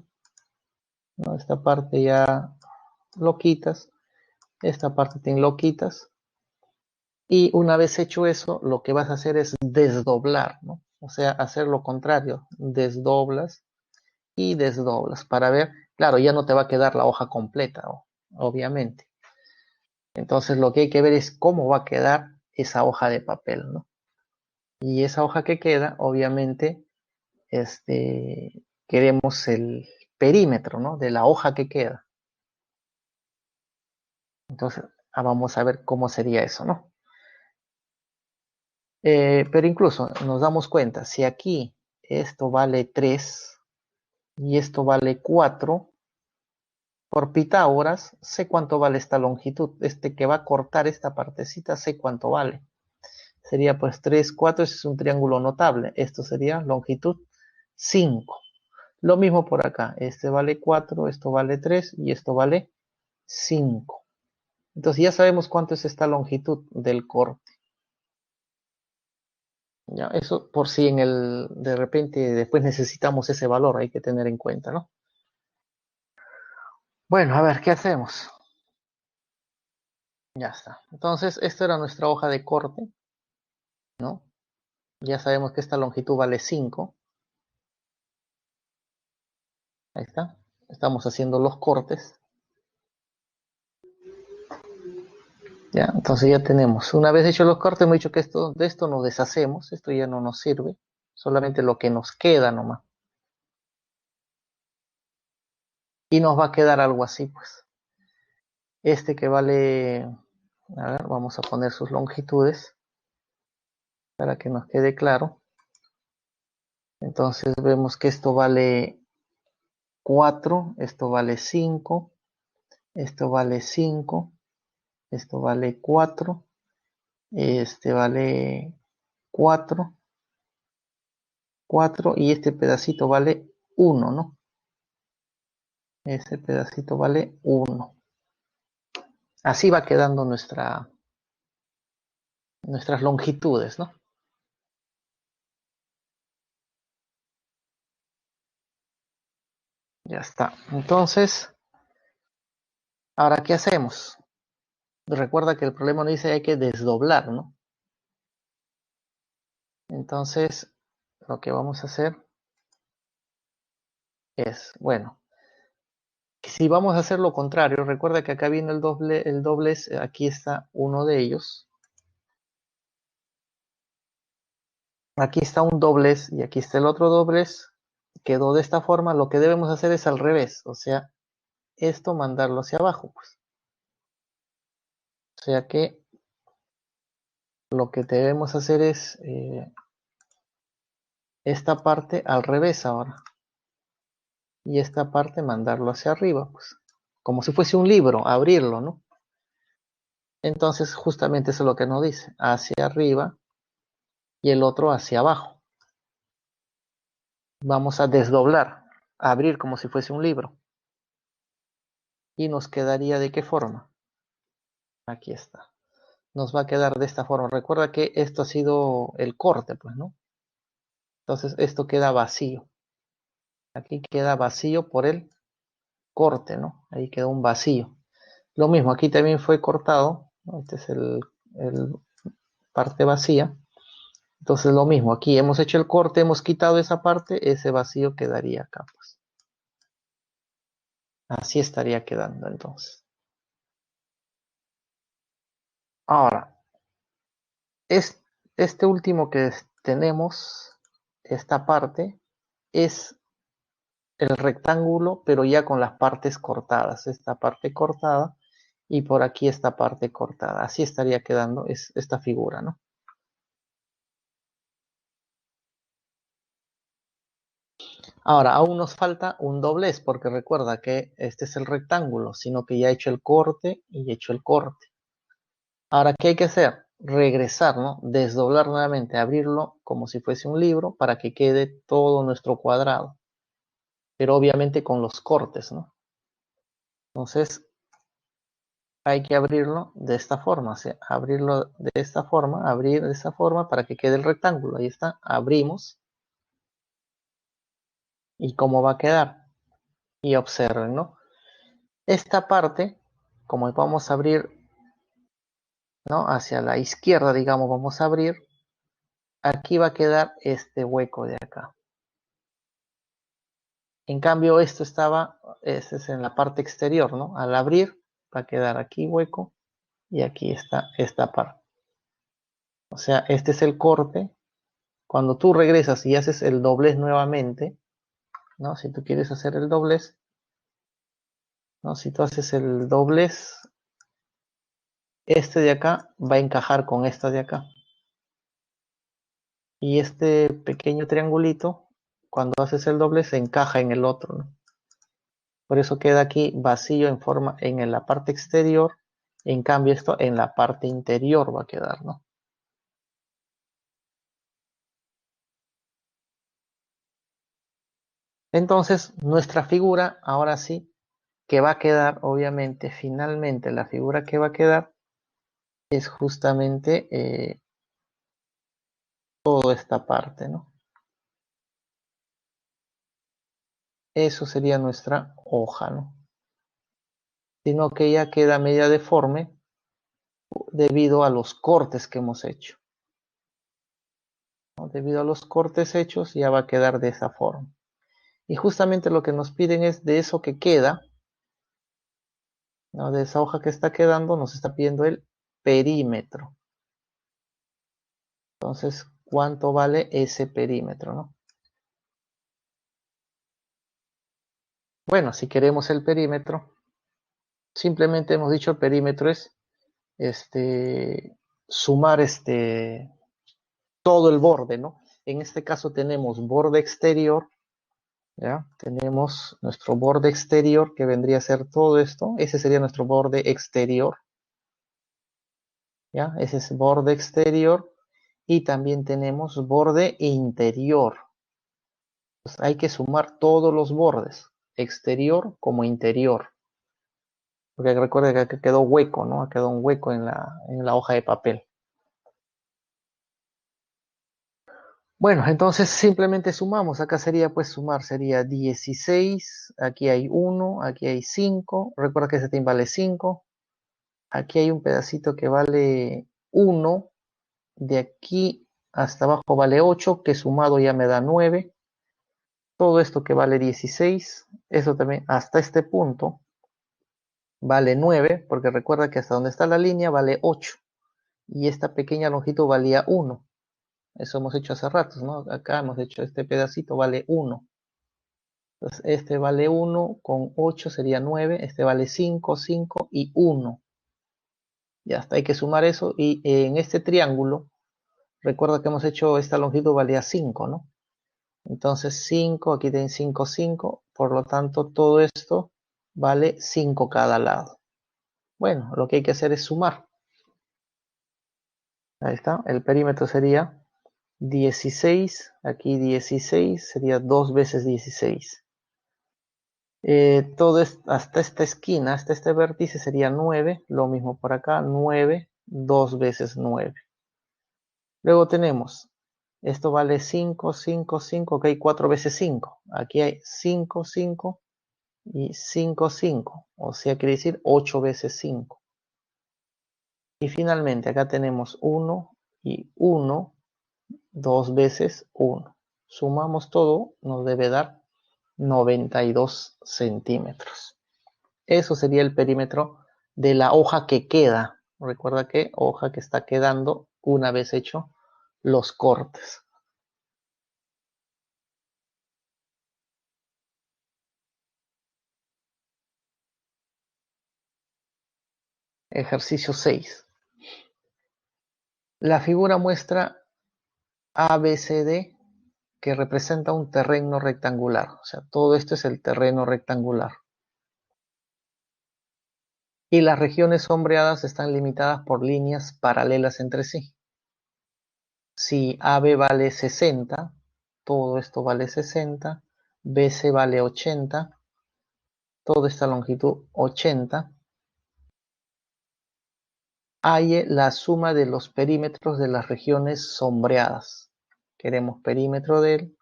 ¿no? Esta parte ya lo quitas, esta parte te lo quitas, y una vez hecho eso, lo que vas a hacer es desdoblar, ¿no? O sea, hacer lo contrario, desdoblas y desdoblas para ver, claro, ya no te va a quedar la hoja completa, obviamente. Entonces lo que hay que ver es cómo va a quedar esa hoja de papel, ¿no? Y esa hoja que queda, obviamente, queremos el perímetro, ¿no? De la hoja que queda. Entonces, vamos a ver cómo sería eso, ¿no? Pero incluso nos damos cuenta, si aquí esto vale 3 y esto vale 4, por Pitágoras sé cuánto vale esta longitud. Este que va a cortar esta partecita sé cuánto vale. Sería pues 3, 4, ese es un triángulo notable. Esto sería longitud 5. Lo mismo por acá, este vale 4, esto vale 3 y esto vale 5. Entonces ya sabemos cuánto es esta longitud del corte. Ya, eso por si de repente después necesitamos ese valor, hay que tener en cuenta, ¿no? Bueno, a ver, ¿qué hacemos? Ya está. Entonces, esta era nuestra hoja de corte, ¿no? Ya sabemos que esta longitud vale 5. Ahí está. Estamos haciendo los cortes. Ya, entonces ya tenemos. Una vez hechos los cortes, hemos dicho que de esto nos deshacemos. Esto ya no nos sirve. Solamente lo que nos queda nomás. Y nos va a quedar algo así, pues. Este que vale, a ver, vamos a poner sus longitudes para que nos quede claro. Entonces vemos que esto vale 4, esto vale 5, esto vale 5, esto vale 4, este vale 4, 4 y este pedacito vale 1, ¿no? Este pedacito vale 1. Así va quedando nuestras longitudes, ¿no? Ya está. Entonces, ahora, ¿qué hacemos? Recuerda que el problema nos dice hay que desdoblar, ¿no? Entonces, lo que vamos a hacer es, bueno, si vamos a hacer lo contrario, recuerda que acá viene el doblez, aquí está uno de ellos. Aquí está un doblez y aquí está el otro doblez. Quedó de esta forma. Lo que debemos hacer es al revés, o sea, esto mandarlo hacia abajo, pues. O sea que lo que debemos hacer es esta parte al revés ahora. Y esta parte mandarlo hacia arriba, pues. Como si fuese un libro, abrirlo, ¿no? Entonces, justamente eso es lo que nos dice. Hacia arriba y el otro hacia abajo. Vamos a desdoblar, abrir como si fuese un libro. Y nos quedaría ¿de qué forma? Aquí está. Nos va a quedar de esta forma. Recuerda que esto ha sido el corte, pues, ¿no? Entonces esto queda vacío. Aquí queda vacío por el corte, ¿no? Ahí quedó un vacío. Lo mismo, aquí también fue cortado, ¿no? Este es el parte vacía. Entonces lo mismo, aquí hemos hecho el corte, hemos quitado esa parte, ese vacío quedaría acá, pues. Así estaría quedando entonces. Ahora, es, este último que tenemos, esta parte, es el rectángulo, pero ya con las partes cortadas. Esta parte cortada y por aquí esta parte cortada. Así estaría quedando esta figura, ¿no? Ahora, aún nos falta un doblez, porque recuerda que este es el rectángulo, sino que ya he hecho el corte y he hecho el corte. Ahora, ¿qué hay que hacer? Regresar, ¿no? Desdoblar nuevamente, abrirlo como si fuese un libro para que quede todo nuestro cuadrado. Pero obviamente con los cortes, ¿no? Entonces, hay que abrirlo de esta forma, o sea, abrirlo de esta forma, abrir de esta forma para que quede el rectángulo. Ahí está, abrimos. ¿Y cómo va a quedar? Y observen, ¿no? Esta parte, como vamos a abrir, ¿no? Hacia la izquierda, digamos, vamos a abrir. Aquí va a quedar este hueco de acá. En cambio, esto estaba, este es en la parte exterior, ¿no? Al abrir, va a quedar aquí hueco y aquí está esta parte. O sea, este es el corte. Cuando tú regresas y haces el doblez nuevamente, ¿no? Si tú quieres hacer el doblez, ¿no? Si tú haces el doblez, este de acá va a encajar con esta de acá. Y este pequeño triangulito, cuando haces el doblez, se encaja en el otro, ¿no? Por eso queda aquí vacío en la parte exterior. En cambio, esto en la parte interior va a quedar, ¿no? Entonces, nuestra figura, ahora sí, que va a quedar, obviamente, finalmente, la figura que va a quedar es justamente toda esta parte, ¿no? Eso sería nuestra hoja, ¿no? Sino que ya queda media deforme debido a los cortes que hemos hecho, ¿no? Debido a los cortes hechos ya va a quedar de esa forma. Y justamente lo que nos piden es de eso que queda, ¿no? De esa hoja que está quedando, nos está pidiendo el perímetro. Entonces, ¿cuánto vale ese perímetro, no? Bueno, si queremos el perímetro, simplemente hemos dicho el perímetro es sumar todo el borde, ¿no? En este caso tenemos borde exterior, ¿ya? Tenemos nuestro borde exterior que vendría a ser todo esto. Ese sería nuestro borde exterior, ¿ya? Ese es borde exterior. Y también tenemos borde interior. Pues hay que sumar todos los bordes, exterior como interior. Porque recuerda que acá quedó hueco, ¿no? Quedó un hueco en la hoja de papel. Bueno, entonces simplemente sumamos. Acá sería pues sumar, sería 16. Aquí hay 1, aquí hay 5. Recuerda que este vale 5. Aquí hay un pedacito que vale 1. De aquí hasta abajo vale 8, que sumado ya me da 9. Todo esto que vale 16. Eso también hasta este punto vale 9, porque recuerda que hasta donde está la línea vale 8. Y esta pequeña longitud valía 1. Eso hemos hecho hace ratos, ¿no? Acá hemos hecho este pedacito vale 1. Entonces este vale 1 con 8 sería 9. Este vale 5, 5 y 1. Ya está, hay que sumar eso. Y en este triángulo, recuerda que hemos hecho esta longitud valía 5, ¿no? Entonces 5, aquí tienen 5, 5. Por lo tanto, todo esto vale 5 cada lado. Bueno, lo que hay que hacer es sumar. Ahí está, el perímetro sería 16, aquí 16 sería 2 veces 16. Todo hasta esta esquina, hasta este vértice sería 9, lo mismo por acá, 9, 2 veces 9. Luego tenemos, esto vale 5, 5, 5, ok, 4 veces 5. Aquí hay 5, 5 y 5, 5, o sea, quiere decir 8 veces 5. Y finalmente acá tenemos 1 y 1, 2 veces 1. Sumamos todo, nos debe dar 92 centímetros. Eso sería el perímetro de la hoja que queda. Recuerda que hoja que está quedando una vez hecho los cortes. Ejercicio 6. La figura muestra ABCD que representa un terreno rectangular. O sea, todo esto es el terreno rectangular. Y las regiones sombreadas están limitadas por líneas paralelas entre sí. Si AB vale 60, todo esto vale 60, BC vale 80, toda esta longitud 80, halle la suma de los perímetros de las regiones sombreadas. Queremos perímetro del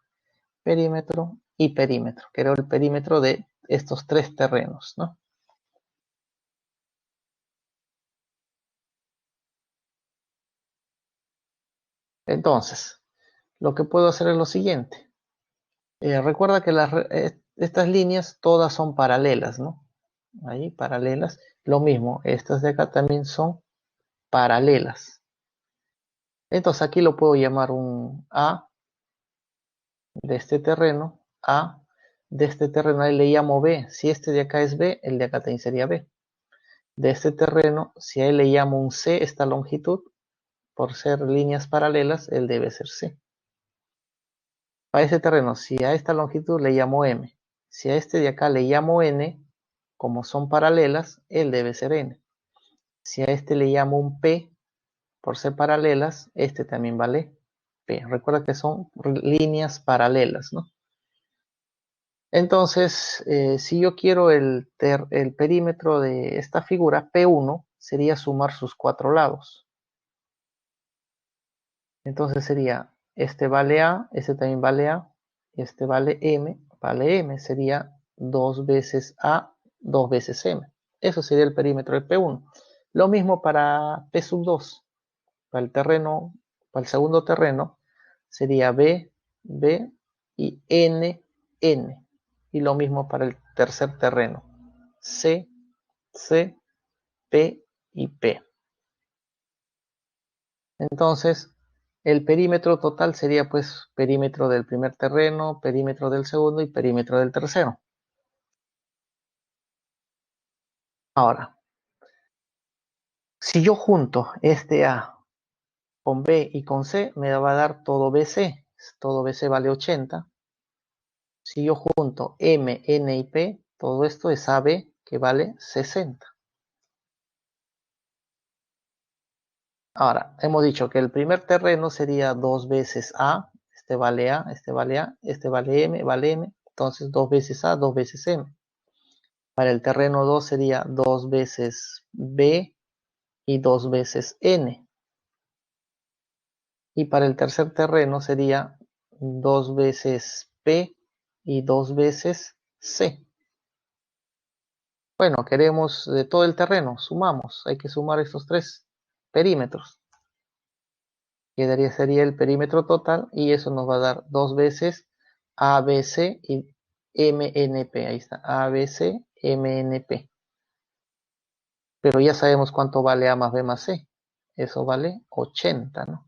perímetro y perímetro. Quiero el perímetro de estos tres terrenos, ¿no? Entonces, lo que puedo hacer es lo siguiente. Recuerda que estas líneas todas son paralelas, ¿no? Ahí, paralelas. Lo mismo, estas de acá también son paralelas. Entonces aquí lo puedo llamar un A de este terreno, A de este terreno, ahí le llamo B. Si este de acá es B, el de acá también sería B. De este terreno, si a él le llamo un C, esta longitud, por ser líneas paralelas, él debe ser C. Para este terreno, si a esta longitud le llamo M, si a este de acá le llamo N, como son paralelas, él debe ser N. Si a este le llamo un P, por ser paralelas, este también vale P. Recuerda que son líneas paralelas, ¿no? Entonces, si yo quiero el perímetro de esta figura, P1 sería sumar sus cuatro lados. Entonces sería, este vale A, este también vale A, este vale M, sería 2 veces A, 2 veces M. Eso sería el perímetro de P1. Lo mismo para P sub 2. Para el terreno, para el segundo terreno, sería B, B y N, N. Y lo mismo para el tercer terreno. C, C, P y P. Entonces, el perímetro total sería pues perímetro del primer terreno, perímetro del segundo y perímetro del tercero. Ahora, si yo junto este A con B y con C, me va a dar todo BC. Todo BC vale 80. Si yo junto M, N y P, todo esto es AB que vale 60. Ahora, hemos dicho que el primer terreno sería 2 veces A. Este vale A, este vale A, este vale M. Entonces 2 veces A, 2 veces M. Para el terreno 2 sería 2 veces B y 2 veces N. Y para el tercer terreno sería 2 veces P y 2 veces C. Bueno, queremos de todo el terreno, sumamos, hay que sumar estos tres perímetros. Sería el perímetro total y eso nos va a dar 2 veces ABC y MNP. Ahí está, ABC, MNP. Pero ya sabemos cuánto vale A más B más C. Eso vale 80, ¿no?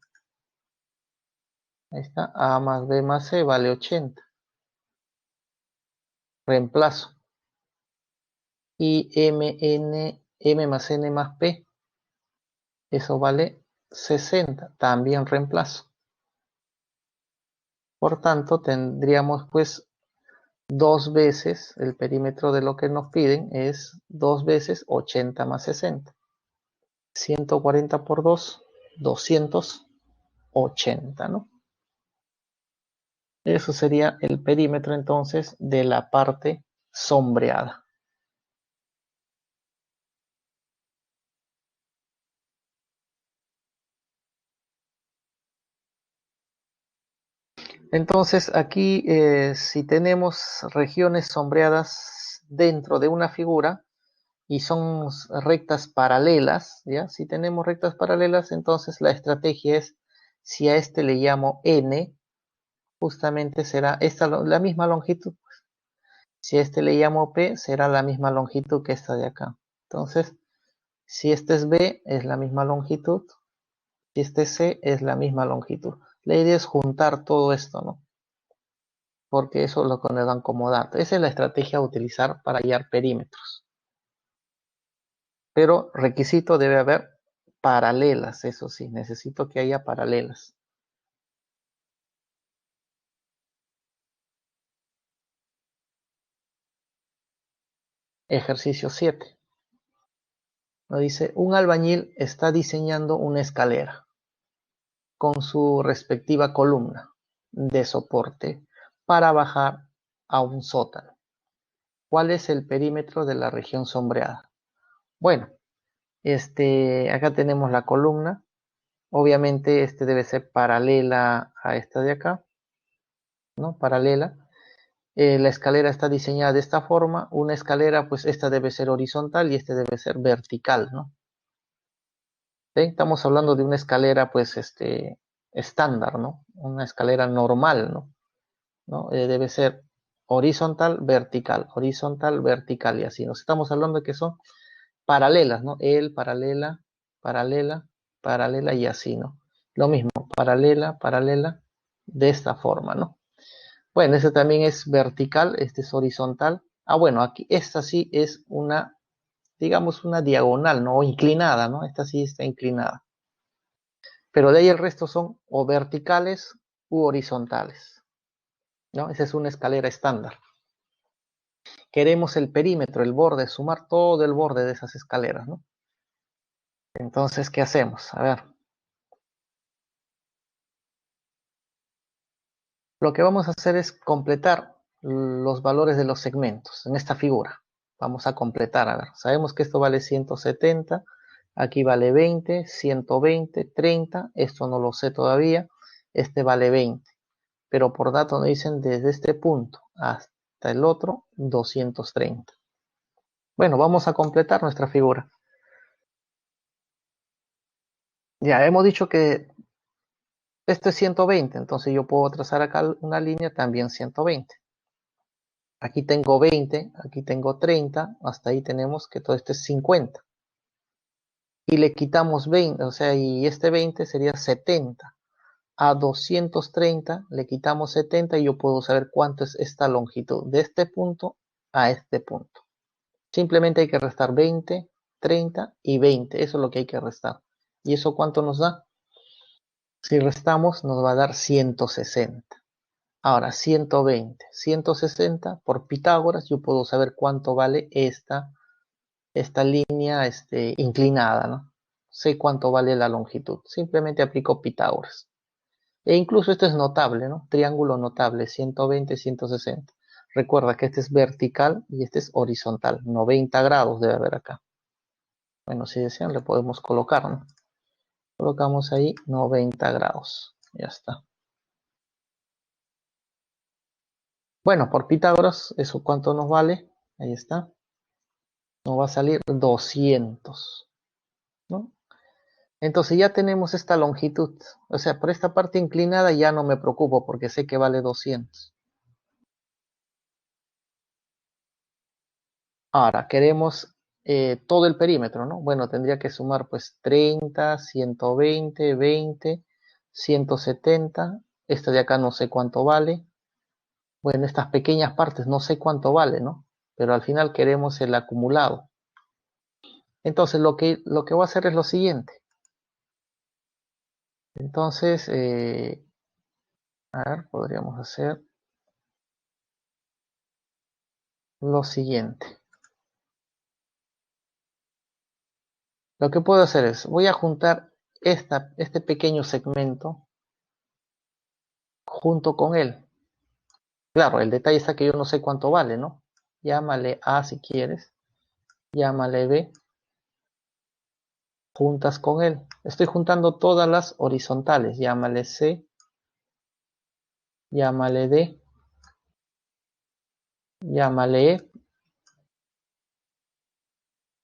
Ahí está, A más B más C vale 80. Reemplazo. Y M más N más P, eso vale 60. También reemplazo. Por tanto, tendríamos pues 2 veces, el perímetro de lo que nos piden es 2 veces 80 más 60. 140 por 2, 280, ¿no? Eso sería el perímetro entonces de la parte sombreada. Entonces aquí si tenemos regiones sombreadas dentro de una figura y son rectas paralelas, ¿ya? Si tenemos rectas paralelas, entonces la estrategia es, si a este le llamo N, justamente será esta la misma longitud. Si a este le llamo P, será la misma longitud que esta de acá. Entonces, si este es B, es la misma longitud. Si este es C, es la misma longitud. La idea es juntar todo esto, ¿no? Porque eso es lo que nos dan como dato. Esa es la estrategia a utilizar para hallar perímetros. Pero requisito debe haber paralelas, eso sí, necesito que haya paralelas. Ejercicio 7. Nos dice, un albañil está diseñando una escalera con su respectiva columna de soporte para bajar a un sótano. ¿Cuál es el perímetro de la región sombreada? Bueno, acá tenemos la columna. Obviamente debe ser paralela a esta de acá, ¿no? Paralela. La escalera está diseñada de esta forma. Una escalera, pues esta debe ser horizontal y debe ser vertical, ¿no? ¿Sí? Estamos hablando de una escalera, pues, estándar, ¿no? Una escalera normal, ¿no? ¿No? Debe ser horizontal, vertical y así. Nos estamos hablando de que son paralelas, ¿no? Paralela, paralela, paralela y así, ¿no? Lo mismo, paralela, paralela, de esta forma, ¿no? Bueno, este también es vertical, este es horizontal. Ah, bueno, aquí esta sí es una, digamos, una diagonal, ¿no? O inclinada, ¿no? Esta sí está inclinada. Pero de ahí el resto son o verticales u horizontales, ¿no? Esa es una escalera estándar. Queremos el perímetro, el borde, sumar todo el borde de esas escaleras, ¿no? Entonces, ¿qué hacemos? A ver, lo que vamos a hacer es completar los valores de los segmentos en esta figura. Vamos a completar, a ver, sabemos que esto vale 170, aquí vale 20, 120, 30, esto no lo sé todavía, este vale 20, pero por dato nos dicen desde este punto hasta el otro 230. Bueno, vamos a completar nuestra figura. Ya hemos dicho que esto es 120, entonces yo puedo trazar acá una línea también 120. Aquí tengo 20, aquí tengo 30, hasta ahí tenemos que todo esto es 50. Y le quitamos 20, o sea, y este 20 sería 70. A 230 le quitamos 70 y yo puedo saber cuánto es esta longitud, de este punto a este punto. Simplemente hay que restar 20, 30 y 20, eso es lo que hay que restar. ¿Y eso cuánto nos da? Si restamos nos va a dar 160. Ahora, 120, 160 por Pitágoras, yo puedo saber cuánto vale esta línea inclinada, ¿no? Sé cuánto vale la longitud. Simplemente aplico Pitágoras. E incluso esto es notable, ¿no? Triángulo notable, 120, 160. Recuerda que este es vertical y este es horizontal. 90 grados debe haber acá. Bueno, si desean le podemos colocar, ¿no? Colocamos ahí 90 grados. Ya está. Bueno, por Pitágoras, ¿eso cuánto nos vale? Ahí está. Nos va a salir 200, ¿no? Entonces ya tenemos esta longitud. O sea, por esta parte inclinada ya no me preocupo porque sé que vale 200. Ahora, queremos todo el perímetro, ¿no? Bueno, tendría que sumar pues 30, 120, 20, 170. Esta de acá no sé cuánto vale. Bueno, estas pequeñas partes no sé cuánto vale, ¿no? Pero al final queremos el acumulado. Entonces lo que voy a hacer es lo siguiente. Entonces, a ver, podríamos hacer lo siguiente. Lo que puedo hacer es, voy a juntar este pequeño segmento junto con él. Claro, el detalle está que yo no sé cuánto vale, ¿no? Llámale A si quieres, llámale B, juntas con él. Estoy juntando todas las horizontales, llámale C, llámale D, llámale E,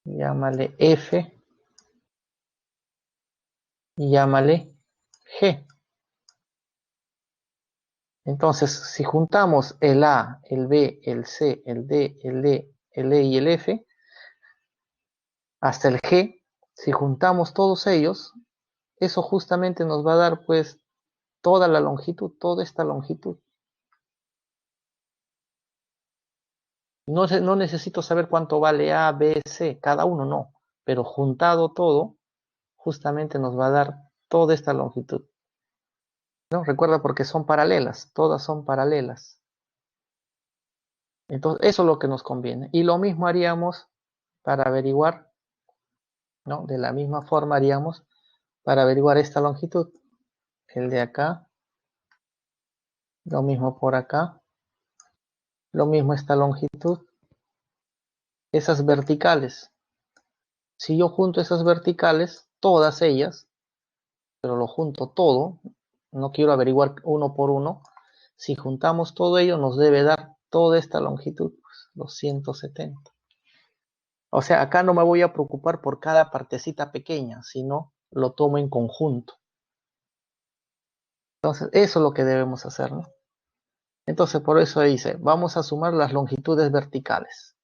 llámale F y llámale G. Entonces, si juntamos el A, el B, el C, el D, el E, el E y el F, hasta el G, si juntamos todos ellos, eso justamente nos va a dar pues toda la longitud, toda esta longitud. No necesito saber cuánto vale A, B, C, cada uno no, pero juntado todo, justamente nos va a dar toda esta longitud. ¿No? Recuerda porque son paralelas, todas son paralelas. Entonces, eso es lo que nos conviene. Y lo mismo haríamos para averiguar, ¿no? De la misma forma haríamos para averiguar esta longitud. El de acá, lo mismo por acá, lo mismo esta longitud, esas verticales. Si yo junto esas verticales, todas ellas, pero lo junto todo, no quiero averiguar uno por uno, si juntamos todo ello nos debe dar toda esta longitud, pues, los 170. O sea, acá no me voy a preocupar por cada partecita pequeña, sino lo tomo en conjunto. Entonces, eso es lo que debemos hacer, ¿no? Entonces, por eso dice, vamos a sumar las longitudes verticales.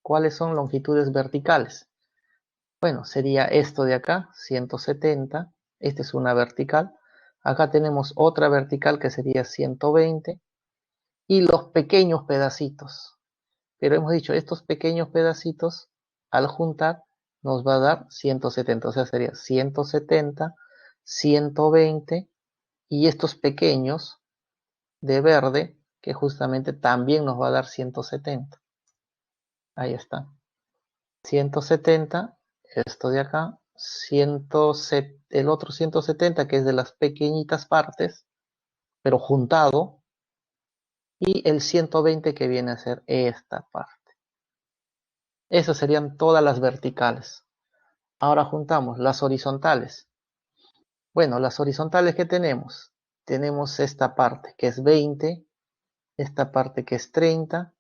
¿Cuáles son longitudes verticales? Bueno, sería esto de acá, 170. Esta es una vertical. Acá tenemos otra vertical que sería 120. Y los pequeños pedacitos. Pero hemos dicho, estos pequeños pedacitos, al juntar, nos va a dar 170. O sea, sería 170, 120 y estos pequeños de verde, que justamente también nos va a dar 170. Ahí está. 170, esto de acá, el otro 170 que es de las pequeñitas partes, pero juntado, y el 120 que viene a ser esta parte. Esas serían todas las verticales. Ahora juntamos las horizontales. Bueno, las horizontales que tenemos, tenemos esta parte que es 20, esta parte que es 30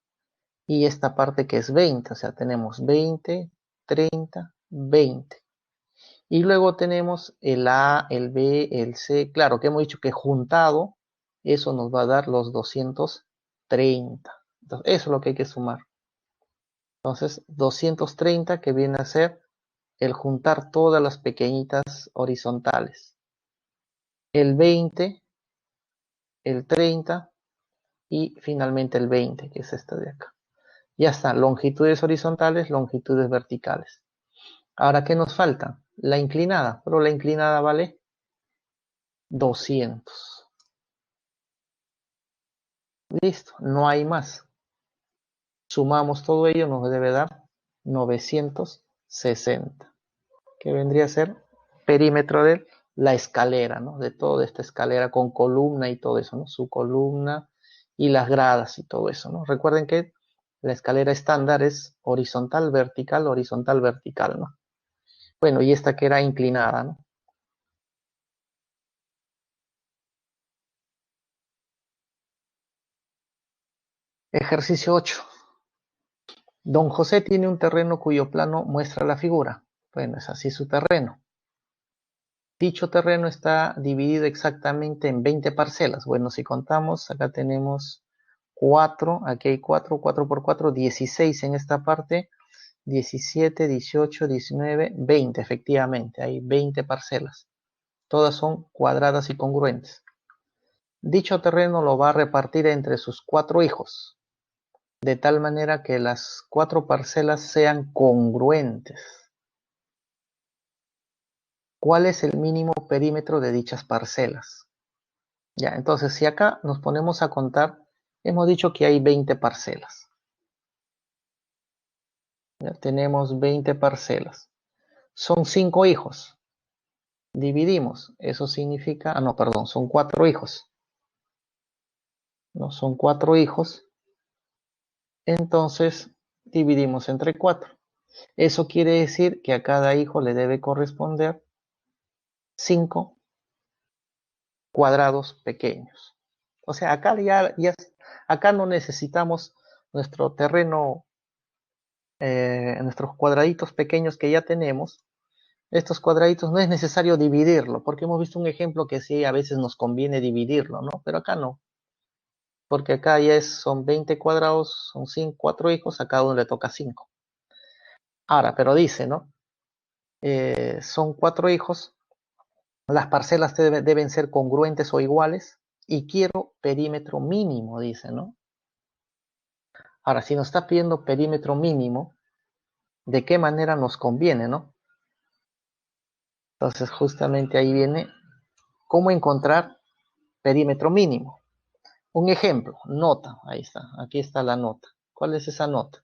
y esta parte que es 20. O sea, tenemos 20, 30, 20. Y luego tenemos el A, el B, el C. Claro que hemos dicho que juntado, eso nos va a dar los 230. Entonces, eso es lo que hay que sumar. Entonces, 230 que viene a ser el juntar todas las pequeñitas horizontales. El 20, el 30 y finalmente el 20, que es esta de acá. Ya está, longitudes horizontales, longitudes verticales. Ahora, ¿qué nos falta? La inclinada, pero la inclinada vale 200. Listo, no hay más. Sumamos todo ello, nos debe dar 960, que vendría a ser perímetro de la escalera, ¿no? De toda esta escalera con columna y todo eso, ¿no? Su columna y las gradas y todo eso, ¿no? Recuerden que la escalera estándar es horizontal, vertical, ¿no? Bueno, y esta que era inclinada, ¿no? Ejercicio 8. Don José tiene un terreno cuyo plano muestra la figura. Bueno, es así su terreno. Dicho terreno está dividido exactamente en 20 parcelas. Bueno, si contamos, acá tenemos 4, aquí hay 4, 4 por 4, 16 en esta parte, 17, 18, 19, 20, efectivamente, hay 20 parcelas. Todas son cuadradas y congruentes. Dicho terreno lo va a repartir entre sus 4 hijos, de tal manera que las 4 parcelas sean congruentes. ¿Cuál es el mínimo perímetro de dichas parcelas? Ya, entonces si acá nos ponemos a contar, hemos dicho que hay 20 parcelas. Ya tenemos 20 parcelas. Son 5 hijos. Dividimos. Eso significa, no, perdón, son 4 hijos. No, son 4 hijos. Entonces dividimos entre 4. Eso quiere decir que a cada hijo le debe corresponder 5 cuadrados pequeños. O sea, acá no necesitamos nuestro terreno, nuestros cuadraditos pequeños que ya tenemos. Estos cuadraditos no es necesario dividirlo, porque hemos visto un ejemplo que sí, a veces nos conviene dividirlo, ¿no? Pero acá no, porque acá son 20 cuadrados, son 4 hijos, a cada uno le toca 5. Ahora, pero dice, ¿no? Son 4 hijos, las parcelas deben ser congruentes o iguales, y quiero perímetro mínimo, dice, ¿no? Ahora, si nos está pidiendo perímetro mínimo, ¿de qué manera nos conviene, no? Entonces, justamente ahí viene cómo encontrar perímetro mínimo. Un ejemplo, nota, ahí está, aquí está la nota. ¿Cuál es esa nota?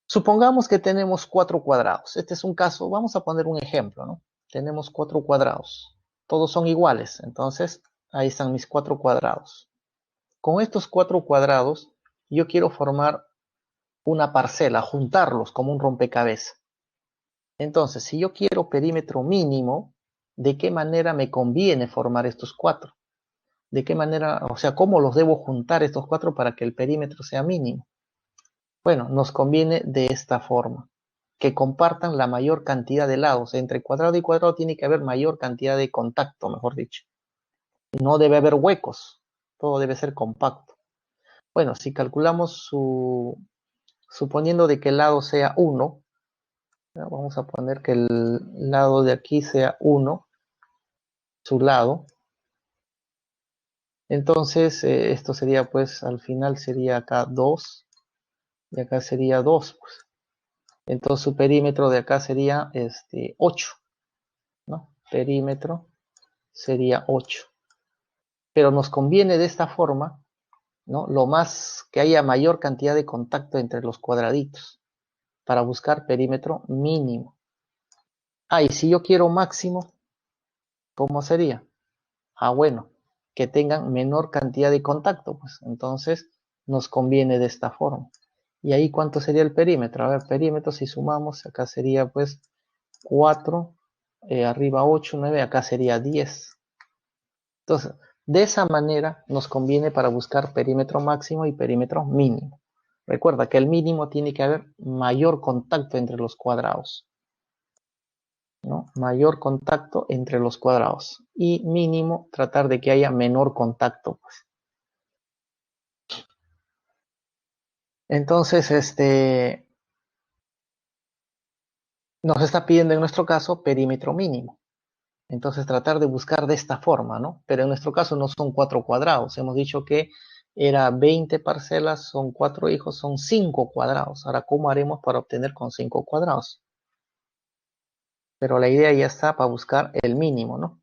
Supongamos que tenemos 4 cuadrados. Este es un caso, vamos a poner un ejemplo, ¿no? Tenemos 4 cuadrados. Todos son iguales, entonces ahí están mis 4 cuadrados. Con estos 4 cuadrados, yo quiero formar una parcela, juntarlos como un rompecabezas. Entonces, si yo quiero perímetro mínimo, ¿de qué manera me conviene formar estos 4? ¿De qué manera, o sea, cómo los debo juntar estos 4 para que el perímetro sea mínimo? Bueno, nos conviene de esta forma, que compartan la mayor cantidad de lados. Entre cuadrado y cuadrado tiene que haber mayor cantidad de contacto, mejor dicho. No debe haber huecos, todo debe ser compacto. Bueno, si calculamos suponiendo de que el lado sea 1, vamos a poner que el lado de aquí sea 1, su lado. Entonces, esto sería pues, al final sería acá 2, y acá sería 2, pues. Entonces su perímetro de acá sería 8, ¿no? Perímetro sería 8. Pero nos conviene de esta forma, ¿no? Lo más que haya mayor cantidad de contacto entre los cuadraditos para buscar perímetro mínimo. Ah, y si yo quiero máximo, ¿cómo sería? Ah, bueno, que tengan menor cantidad de contacto, pues entonces nos conviene de esta forma. Y ahí, ¿cuánto sería el perímetro? A ver, perímetro, si sumamos, acá sería pues 4, arriba 8, 9, acá sería 10. Entonces, de esa manera nos conviene para buscar perímetro máximo y perímetro mínimo. Recuerda que el mínimo tiene que haber mayor contacto entre los cuadrados, ¿no? Mayor contacto entre los cuadrados. Y mínimo, tratar de que haya menor contacto, pues. Entonces, nos está pidiendo en nuestro caso perímetro mínimo. Entonces tratar de buscar de esta forma, ¿no? Pero en nuestro caso no son 4 cuadrados. Hemos dicho que era 20 parcelas, son 4 hijos, son 5 cuadrados. Ahora, ¿cómo haremos para obtener con 5 cuadrados? Pero la idea ya está para buscar el mínimo, ¿no?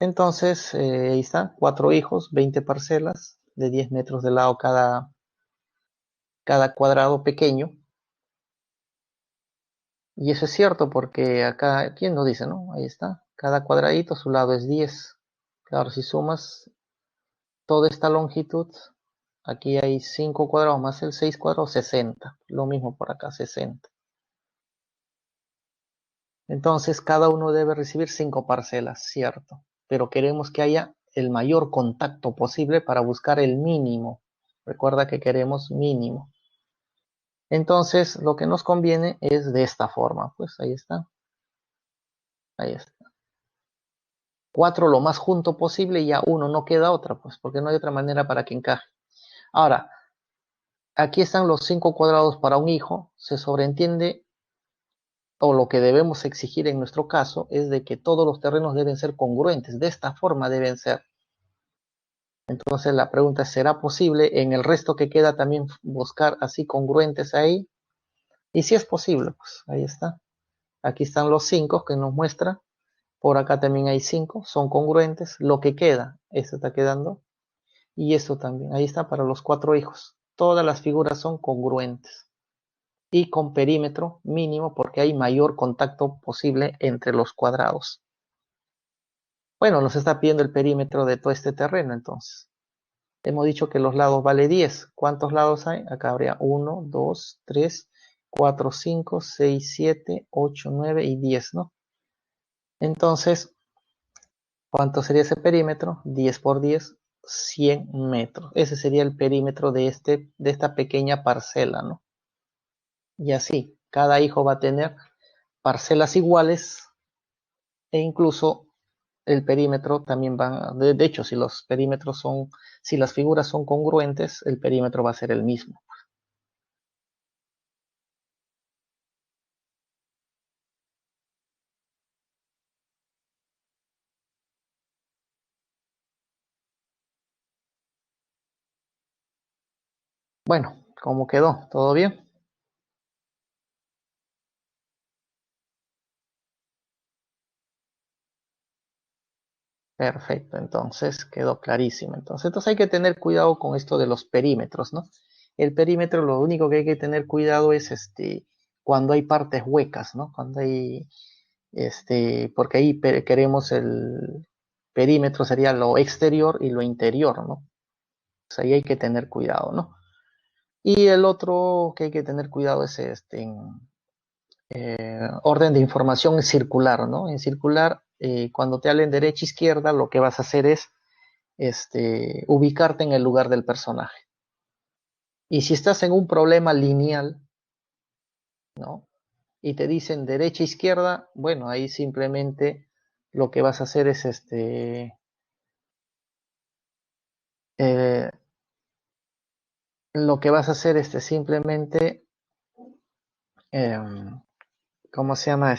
Entonces, ahí está, 4 hijos, 20 parcelas, de 10 metros de lado cada cuadrado pequeño. Y eso es cierto porque acá, ¿quién nos dice, no? Ahí está, cada cuadradito su lado es 10. Claro, si sumas toda esta longitud, aquí hay 5 cuadrados más el 6 cuadrados, 60. Lo mismo por acá, 60. Entonces, cada uno debe recibir 5 parcelas, cierto. Pero queremos que haya el mayor contacto posible para buscar el mínimo. Recuerda que queremos mínimo. Entonces, lo que nos conviene es de esta forma. Pues ahí está. Ahí está. 4 lo más junto posible y ya 1 no queda otra, pues, porque no hay otra manera para que encaje. Ahora, aquí están los 5 cuadrados para un hijo. Se sobreentiende, o lo que debemos exigir en nuestro caso, es de que todos los terrenos deben ser congruentes. De esta forma deben ser. Entonces la pregunta es, ¿será posible en el resto que queda también buscar así congruentes ahí? Y si es posible, pues ahí está. Aquí están los 5 que nos muestra. Por acá también hay 5, son congruentes. Lo que queda, esto está quedando. Y esto también, ahí está para los 4 hijos. Todas las figuras son congruentes. Y con perímetro mínimo porque hay mayor contacto posible entre los cuadrados. Bueno, nos está pidiendo el perímetro de todo este terreno entonces. Hemos dicho que los lados vale 10. ¿Cuántos lados hay? Acá habría 1, 2, 3, 4, 5, 6, 7, 8, 9 y 10, ¿no? Entonces, ¿cuánto sería ese perímetro? 10 por 10, 100 metros. Ese sería el perímetro de esta pequeña parcela, ¿no? Y así, cada hijo va a tener parcelas iguales e incluso el perímetro también va, de hecho, si los perímetros son, si las figuras son congruentes, el perímetro va a ser el mismo. Bueno, ¿cómo quedó? ¿Todo bien? Perfecto, entonces quedó clarísimo. Entonces hay que tener cuidado con esto de los perímetros, ¿no? El perímetro, lo único que hay que tener cuidado es cuando hay partes huecas, ¿no? Cuando hay, porque ahí queremos el perímetro sería lo exterior y lo interior, ¿no? Pues ahí hay que tener cuidado, ¿no? Y el otro que hay que tener cuidado es orden de información circular, ¿no? En circular, cuando te hablen derecha-izquierda, lo que vas a hacer es ubicarte en el lugar del personaje. Y si estás en un problema lineal, ¿no? Y te dicen derecha-izquierda, bueno, ahí simplemente lo que vas a hacer es eh, lo que vas a hacer simplemente, eh, ¿cómo se llama?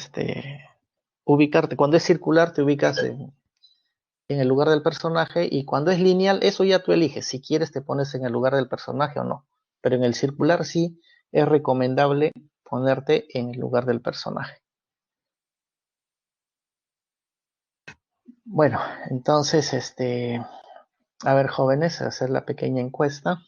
Ubicarte. Cuando es circular, te ubicas en el lugar del personaje y cuando es lineal, eso ya tú eliges. Si quieres, te pones en el lugar del personaje o no. Pero en el circular sí es recomendable ponerte en el lugar del personaje. Bueno, entonces, a ver, jóvenes, hacer la pequeña encuesta.